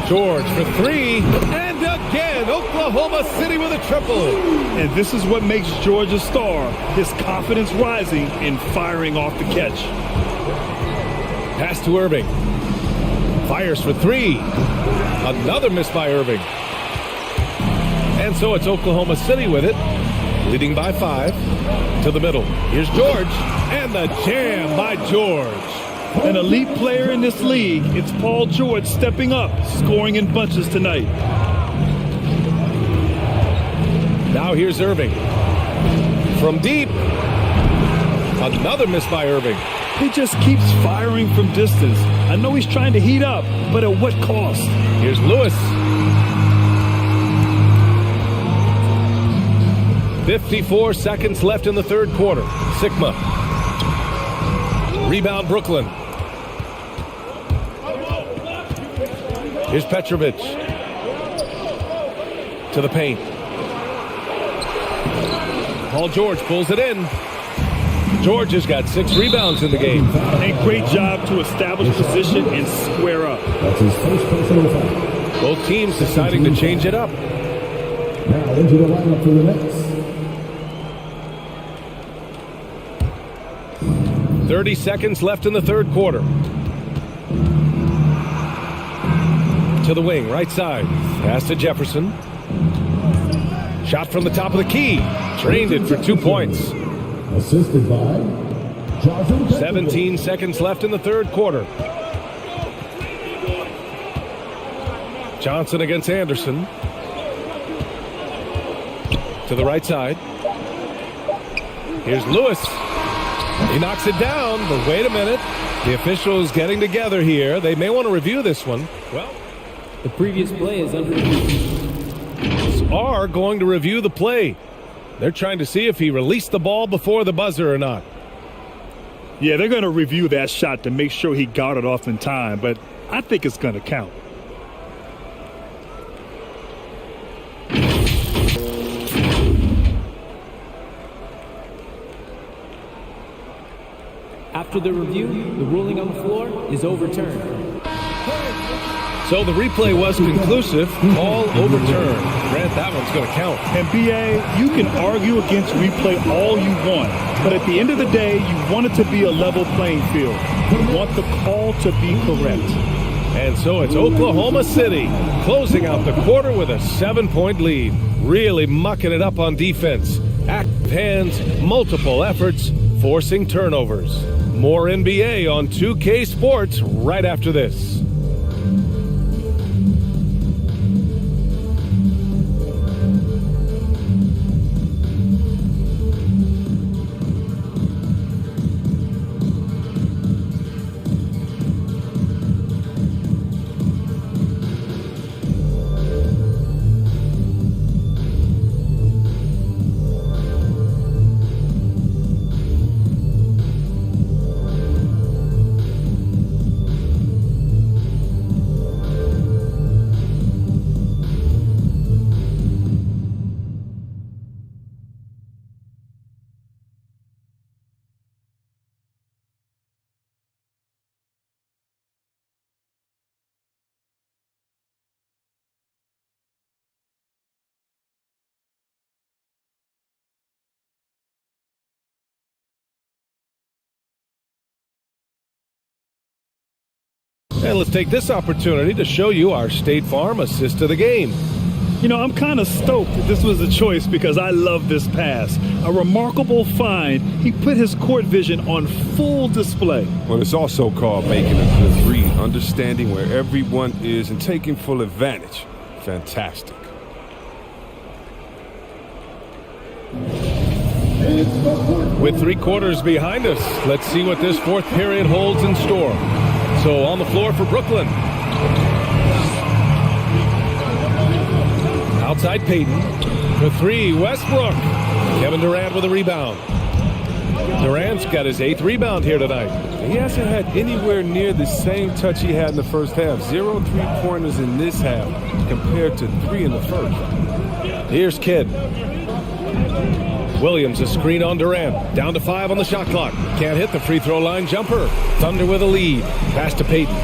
George for 3. And again, Oklahoma City with a triple. And this is what makes George a star. His confidence rising and firing off the catch. Pass to Erving. Fires for 3. Another miss by Erving. And so it's Oklahoma City with it. Leading by 5. To the middle. Here's George. And the jam by George. An elite player in this league, it's Paul George stepping up, scoring in bunches tonight. Now here's Erving. From deep. Another miss by Erving. He just keeps firing from distance. I know he's trying to heat up, but at what cost? Here's Lewis. 54 seconds left in the third quarter. Sigma. Rebound Brooklyn. Here's Petrovic. To the paint. Paul George pulls it in. George has got 6 rebounds in the game. A great job to establish position and square up. That's his first personal foul. Both teams deciding to change it up. Now into the lineup for the Nets. 30 seconds left in the third quarter. To the wing, right side. Pass to Jefferson. Shot from the top of the key. Drained it for 2 points. Assisted by 17 seconds left in the third quarter. Johnson against Anderson. To the right side. Here's Lewis. He knocks it down, but wait a minute. The officials getting together here. They may want to review this one. Well, the previous play is under review. Are going to review the play. They're trying to see if he released the ball before the buzzer or not. Yeah, they're going to review that shot to make sure he got it off in time, but I think it's going to count. After the review, the ruling on the floor is overturned. So the replay was conclusive. All overturned. Grant, that one's going to count. And B.A., you can argue against replay all you want, but at the end of the day, you want it to be a level playing field. You want the call to be correct. And so it's Oklahoma City closing out the quarter with a 7-point lead. Really mucking it up on defense. Active hands, multiple efforts, forcing turnovers. More NBA on 2K Sports right after this. And let's take this opportunity to show you our State Farm assist of the game. You know, I'm kind of stoked that this was a choice because I love this pass. A remarkable find. He put his court vision on full display. Well, it's also called making a good read, understanding where everyone is and taking full advantage. Fantastic. With 3 quarters behind us, let's see what this fourth period holds in store. So on the floor for Brooklyn. Outside Payton. For 3, Westbrook. Kevin Durant with a rebound. Durant's got his 8th rebound here tonight. He hasn't had anywhere near the same touch he had in the first half. 0 3-pointers in this half compared to 3 in the first. Here's Kidd. Williams, a screen on Durant. Down to 5 on the shot clock. Can't hit the free throw line jumper. Thunder with a lead. Pass to Payton.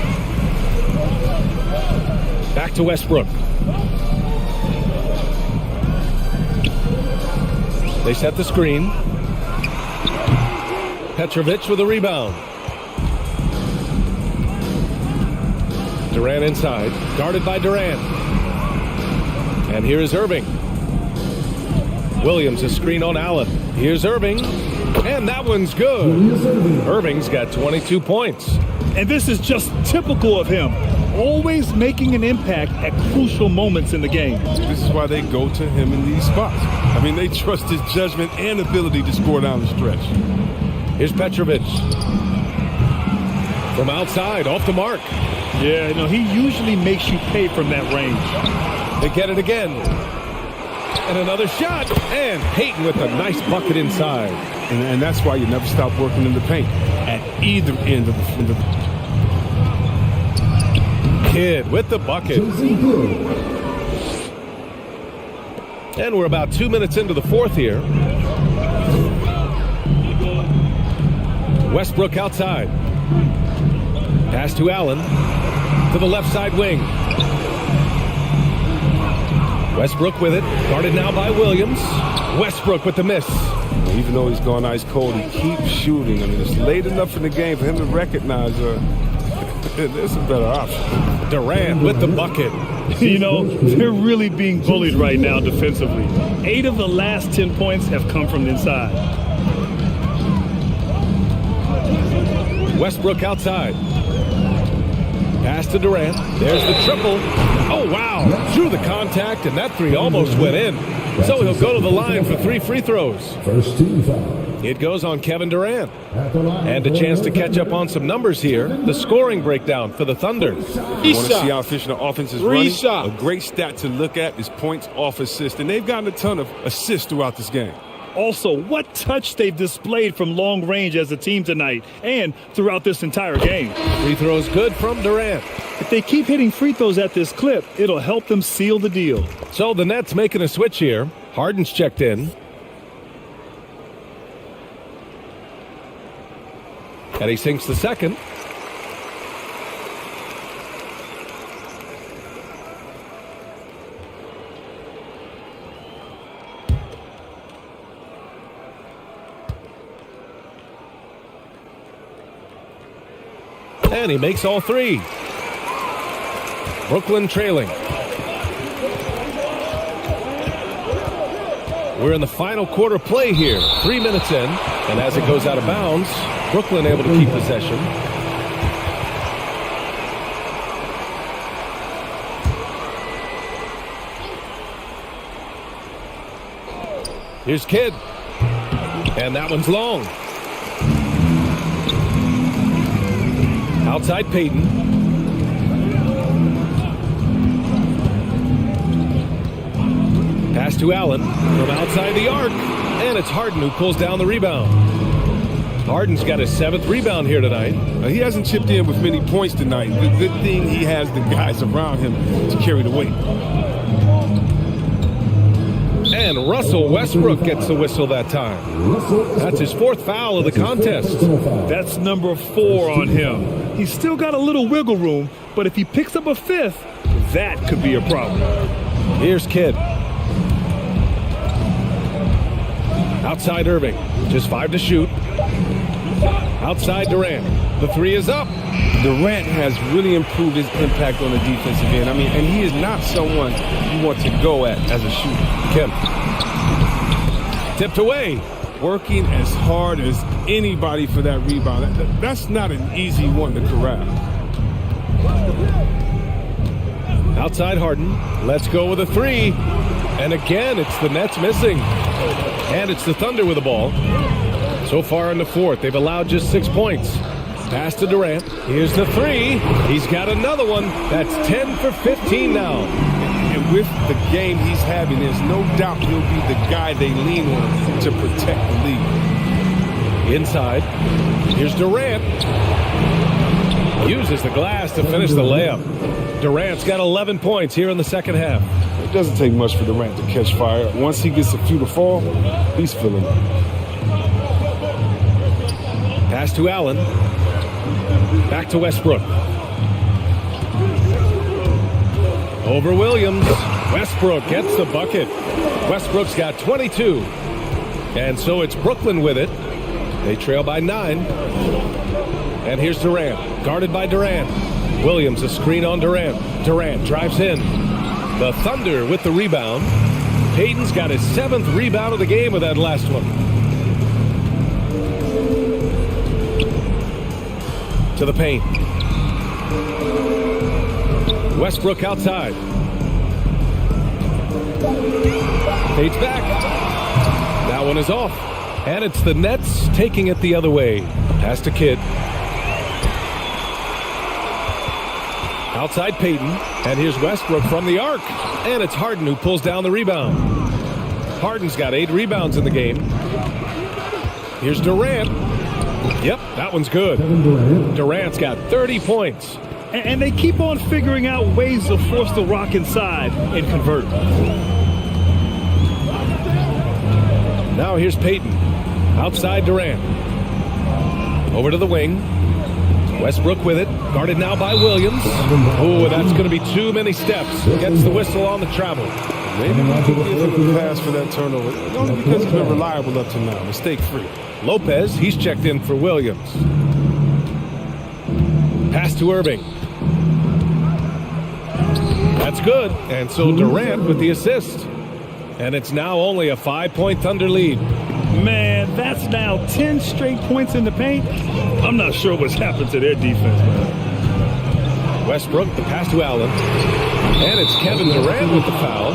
Back to Westbrook. They set the screen. Petrovic with a rebound. Durant inside. Guarded by Durant. And here is Erving. Williams, a screen on Allen. Here's Erving. And that one's good. Erving's got 22 points. And this is just typical of him. Always making an impact at crucial moments in the game. This is why they go to him in these spots. I mean, they trust his judgment and ability to score down the stretch. Here's Petrovic. From outside, off the mark. Yeah, no, he usually makes you pay from that range. They get it again. And another shot. And Payton with a nice bucket inside. And that's why you never stop working in the paint at either end of the Kidd with the bucket. And we're about 2 minutes into the fourth here. Westbrook outside. Pass to Allen. To the left side wing. Westbrook with it. Guarded now by Williams. Westbrook with the miss. Even though he's gone ice cold, he keeps shooting. I mean, it's late enough in the game for him to recognize there's a better option. Durant with the bucket. You know, they're really being bullied right now defensively. 8 of the last 10 points have come from inside. Westbrook outside. Pass to Durant. There's the triple. Oh, wow. Through the contact, and that 3 almost went in. So he'll go to the line for 3 free throws. First team foul. It goes on Kevin Durant. And a chance to catch up on some numbers here. The scoring breakdown for the Thunder. You want to see how efficient the offense is running? A great stat to look at is points off assist. And they've gotten a ton of assists throughout this game. Also, what touch they've displayed from long range as a team tonight and throughout this entire game. Free throws good from Durant. If they keep hitting free throws at this clip, it'll help them seal the deal. So the Nets making a switch here. Harden's checked in. And he sinks the second. And he makes all 3. Brooklyn trailing. We're in the final quarter play here. 3 minutes in. And as it goes out of bounds, Brooklyn able to keep possession. Here's Kidd. And that one's long. Outside Payton. Pass to Allen from outside the arc. And it's Harden who pulls down the rebound. Harden's got his 7th rebound here tonight. He hasn't chipped in with many points tonight. The good thing he has the guys around him to carry the weight. And Russell Westbrook gets the whistle that time. That's his 4th foul of the contest. That's number 4 on him. He's still got a little wiggle room, but if he picks up a 5th, that could be a problem. Here's Kidd. Outside Erving. Just 5 to shoot. Outside Durant. The 3 is up. Durant has really improved his impact on the defensive end. I mean, and he is not someone you want to go at as a shooter. Kemp. Tipped away. Working as hard as anybody for that rebound. That's not an easy one to corral. Outside Harden. Let's go with a three. And again, it's the Nets missing. And it's the Thunder with the ball. So far in the fourth, they've allowed just 6 points. Pass to Durant. Here's the three. He's got another one. That's 10 for 15 now. And with the game he's having, there's no doubt he'll be the guy they lean on to protect the lead. Inside. Here's Durant. Uses the glass to finish the layup. Durant's got 11 points here in the second half. It doesn't take much for Durant to catch fire. Once he gets a few to fall, he's feeling it. Pass to Allen. Back to Westbrook. Over Williams. Westbrook gets the bucket. Westbrook's got 22. And so it's Brooklyn with it. They trail by 9. And here's Durant. Guarded by Durant. Williams a screen on Durant. Durant drives in. The Thunder with the rebound. Payton's got his 7th rebound of the game with that last one. To the paint. Westbrook outside. Fades back. That one is off. And it's the Nets taking it the other way. Pass to Kidd. Outside Payton. And here's Westbrook from the arc. And it's Harden who pulls down the rebound. Harden's got 8 rebounds in the game. Here's Durant. Yep, that one's good. Durant's got 30 points. And they keep on figuring out ways to force the rock inside and convert. Now here's Payton. Outside Durant. Over to the wing. Westbrook with it. Guarded now by Williams. Oh, that's going to be too many steps. Gets the whistle on the travel. Maybe we can give him a pass for that turnover. Only because he's been reliable up to now. Mistake-free. Lopez, he's checked in for Williams. Pass to Erving. That's good. And so Durant with the assist. And it's now only a 5-point Thunder lead. Man, that's now 10 straight points in the paint. I'm not sure what's happened to their defense, man. Westbrook, the pass to Allen. And it's Kevin Durant with the foul.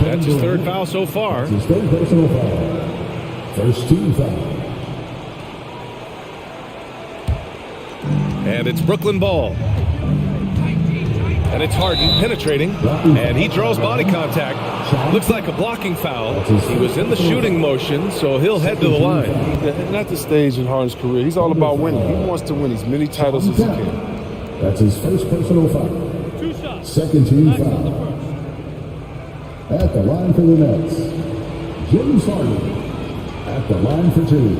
That's his 3rd foul so far. His 3rd personal foul. First team foul. And it's Brooklyn ball. And it's Harden penetrating. And he draws body contact. Looks like a blocking foul. He was in the shooting motion, so he'll head to the line. And at this stage in Harden's career, he's all about winning. He wants to win as many titles as he can. That's his first personal foul. 2 shots. Second team foul. At the line for the Nets, James Harden. At the line for 2.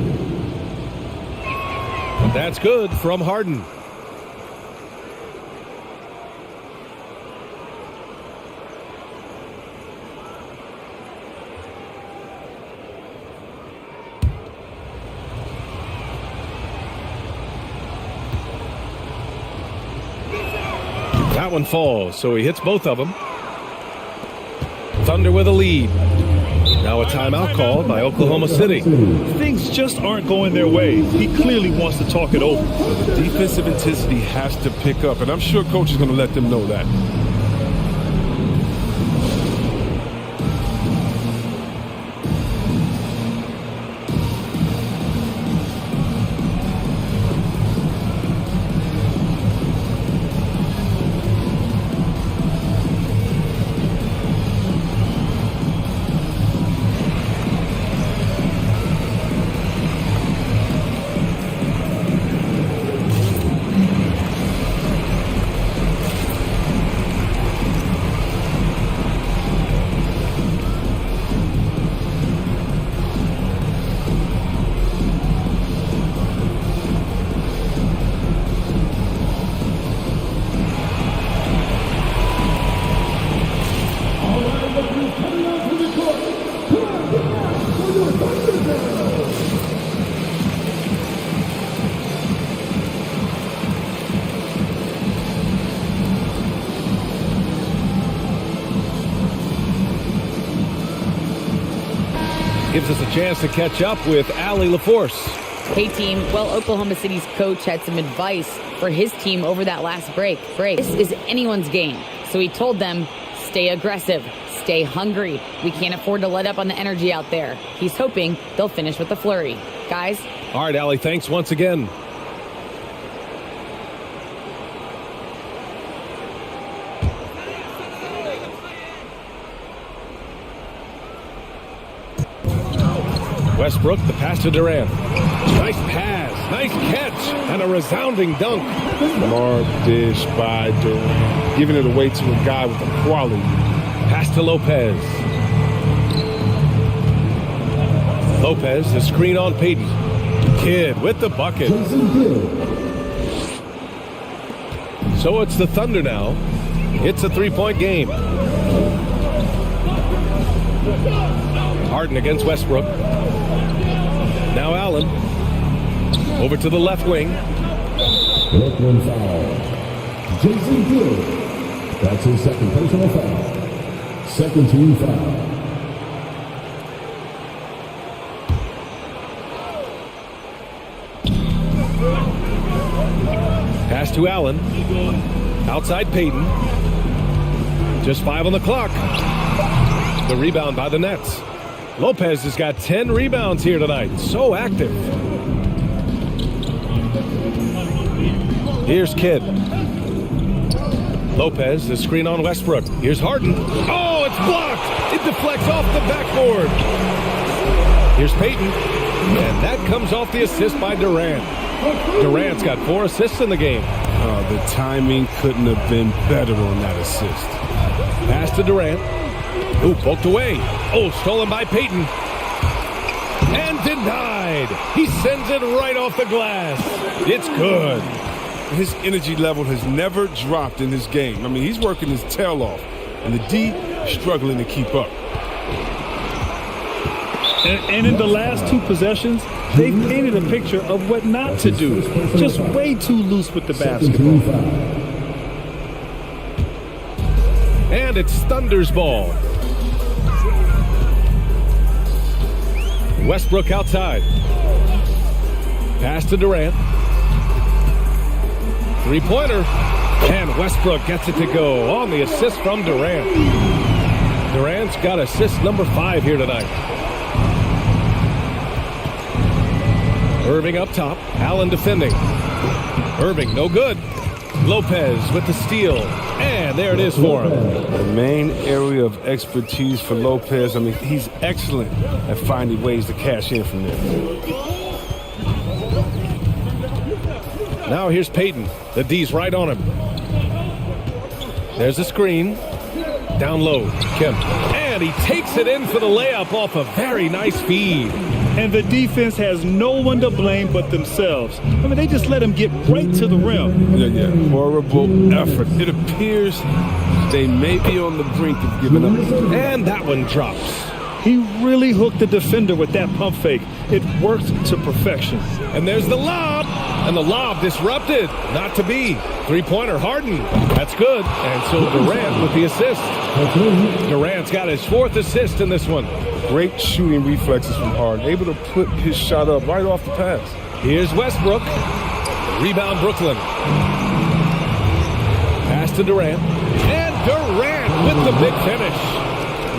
That's good from Harden. That one falls, so he hits both of them. Thunder with a lead. Now a timeout called by Oklahoma City. Things just aren't going their way. He clearly wants to talk it over. The defensive intensity has to pick up, and I'm sure coach is going to let them know that. gives us a chance to catch up with Allie LaForce. Hey team, well, Oklahoma City's coach had some advice for his team over that last break. This is anyone's game. So he told them, stay aggressive, stay hungry. We can't afford to let up on the energy out there. He's hoping they'll finish with a flurry. Guys? All right, Allie, thanks once again. Westbrook, the pass to Durant. Nice pass, nice catch, and a resounding dunk. Smart dish by Durant, giving it away to a guy with the quality. Pass to Lopez. Lopez, the screen on Payton. Kidd with the bucket. So it's the Thunder now. It's a three-point game. Harden against Westbrook. Now Allen. Over to the left wing. Brooklyn foul. Jason Kidd. That's his second personal foul. Second team foul. Pass to Allen. Outside Payton. Just 5 on the clock. The rebound by the Nets. Lopez has got 10 rebounds here tonight. So active. Here's Kidd. Lopez, the screen on Westbrook. Here's Harden. Oh, it's blocked. It deflects off the backboard. Here's Payton. And that comes off the assist by Durant. Durant's got 4 assists in the game. The timing couldn't have been better on that assist. Pass to Durant. Ooh, poked away. Oh, stolen by Payton. And denied. He sends it right off the glass. It's good. His energy level has never dropped in this game. I mean, he's working his tail off, and the D struggling to keep up. And in the last 2 possessions, they've painted a picture of what not to do. Just way too loose with the basketball. And it's Thunder's ball. Westbrook outside. Pass to Durant. Three-pointer. And Westbrook gets it to go on the assist from Durant. Durant's got assist number 5 here tonight. Erving up top. Allen defending. Erving, no good. Lopez with the steal. And there it is for him. The main area of expertise for Lopez, I mean, he's excellent at finding ways to cash in from there. Now here's Payton. The D's right on him. There's the screen. Down low, Kemp. And he takes it in for the layup off a very nice feed. And the defense has no one to blame but themselves. I mean, they just let him get right to the rim. Yeah. Horrible effort. It appears they may be on the brink of giving up. And that one drops. He really hooked the defender with that pump fake. It worked to perfection. And there's the lob. And the lob disrupted. Not to be. Three-pointer, Harden. That's good. And so Durant with the assist. Durant's got his 4th assist in this one. Great shooting reflexes from Harden. Able to put his shot up right off the pass. Here's Westbrook. Rebound, Brooklyn. Pass to Durant. And Durant with the big finish.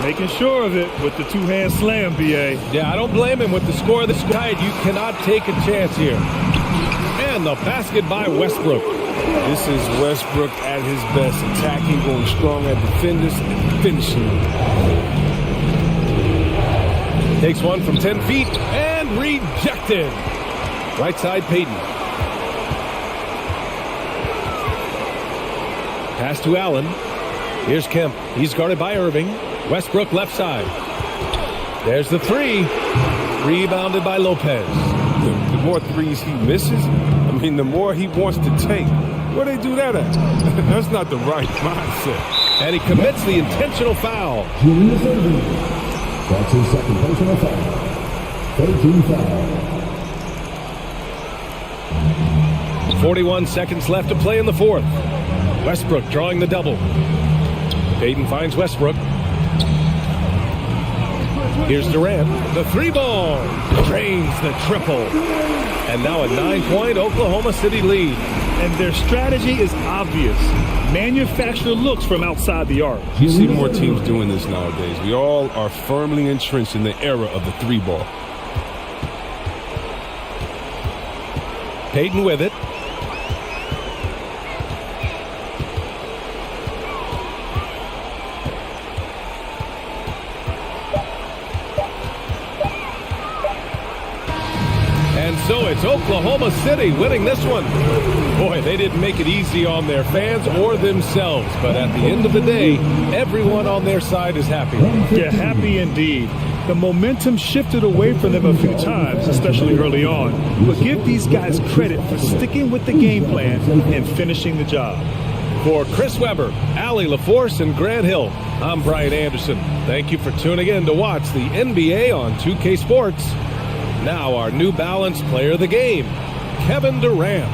Making sure of it with the 2-hand slam, B.A. Yeah, I don't blame him with the score of this tide. You cannot take a chance here. And the basket by Westbrook. This is Westbrook at his best. Attacking, going strong at defenders, and finishing. Takes one from 10 feet and rejected. Right side, Payton. Pass to Allen. Here's Kemp. He's guarded by Erving. Westbrook left side. There's the 3. Rebounded by Lopez. The more threes he misses, I mean, the more he wants to take. Where they do that at? That's not the right mindset. And he commits the intentional foul. Julius Erving. That's his second personal foul. 13 foul. 41 seconds left to play in the 4th. Westbrook drawing the double. Payton finds Westbrook. Here's Durant. The three ball. Drains the triple. And now a 9-point Oklahoma City lead. And their strategy is obvious. Manufacture looks from outside the arc. You see more teams doing this nowadays. We all are firmly entrenched in the era of the three ball. Payton with it. And so it's Oklahoma City winning this one. Boy, they didn't make it easy on their fans or themselves. But at the end of the day, everyone on their side is happy. Yeah, happy indeed. The momentum shifted away from them a few times, especially early on. But give these guys credit for sticking with the game plan and finishing the job. For Chris Webber, Allie LaForce, and Grant Hill, I'm Brian Anderson. Thank you for tuning in to watch the NBA on 2K Sports. Now our New Balance player of the game, Kevin Durant.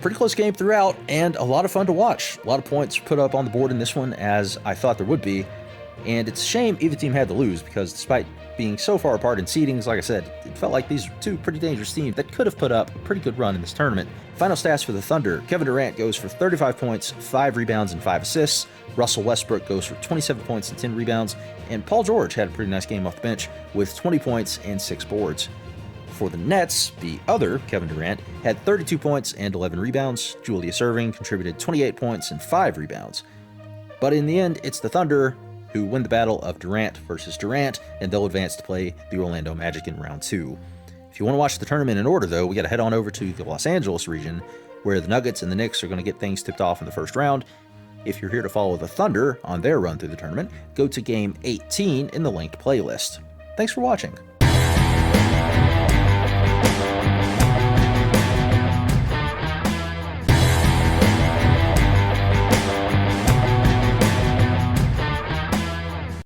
Pretty close game throughout, and a lot of fun to watch. A lot of points put up on the board in this one, as I thought there would be. And it's a shame either team had to lose, because despite being so far apart in seedings, like I said, it felt like these were two pretty dangerous teams that could have put up a pretty good run in this tournament. Final stats for the Thunder. Kevin Durant goes for 35 points, 5 rebounds, and 5 assists. Russell Westbrook goes for 27 points and 10 rebounds. And Paul George had a pretty nice game off the bench with 20 points and 6 boards. For the Nets, the other Kevin Durant had 32 points and 11 rebounds. Julius Erving contributed 28 points and 5 rebounds. But in the end, it's the Thunder who win the battle of Durant versus Durant, and they'll advance to play the Orlando Magic in round 2. If you want to watch the tournament in order, though, we got to head on over to the Los Angeles region, where the Nuggets and the Knicks are going to get things tipped off in the first round. If you're here to follow the Thunder on their run through the tournament, go to game 18 in the linked playlist. Thanks for watching.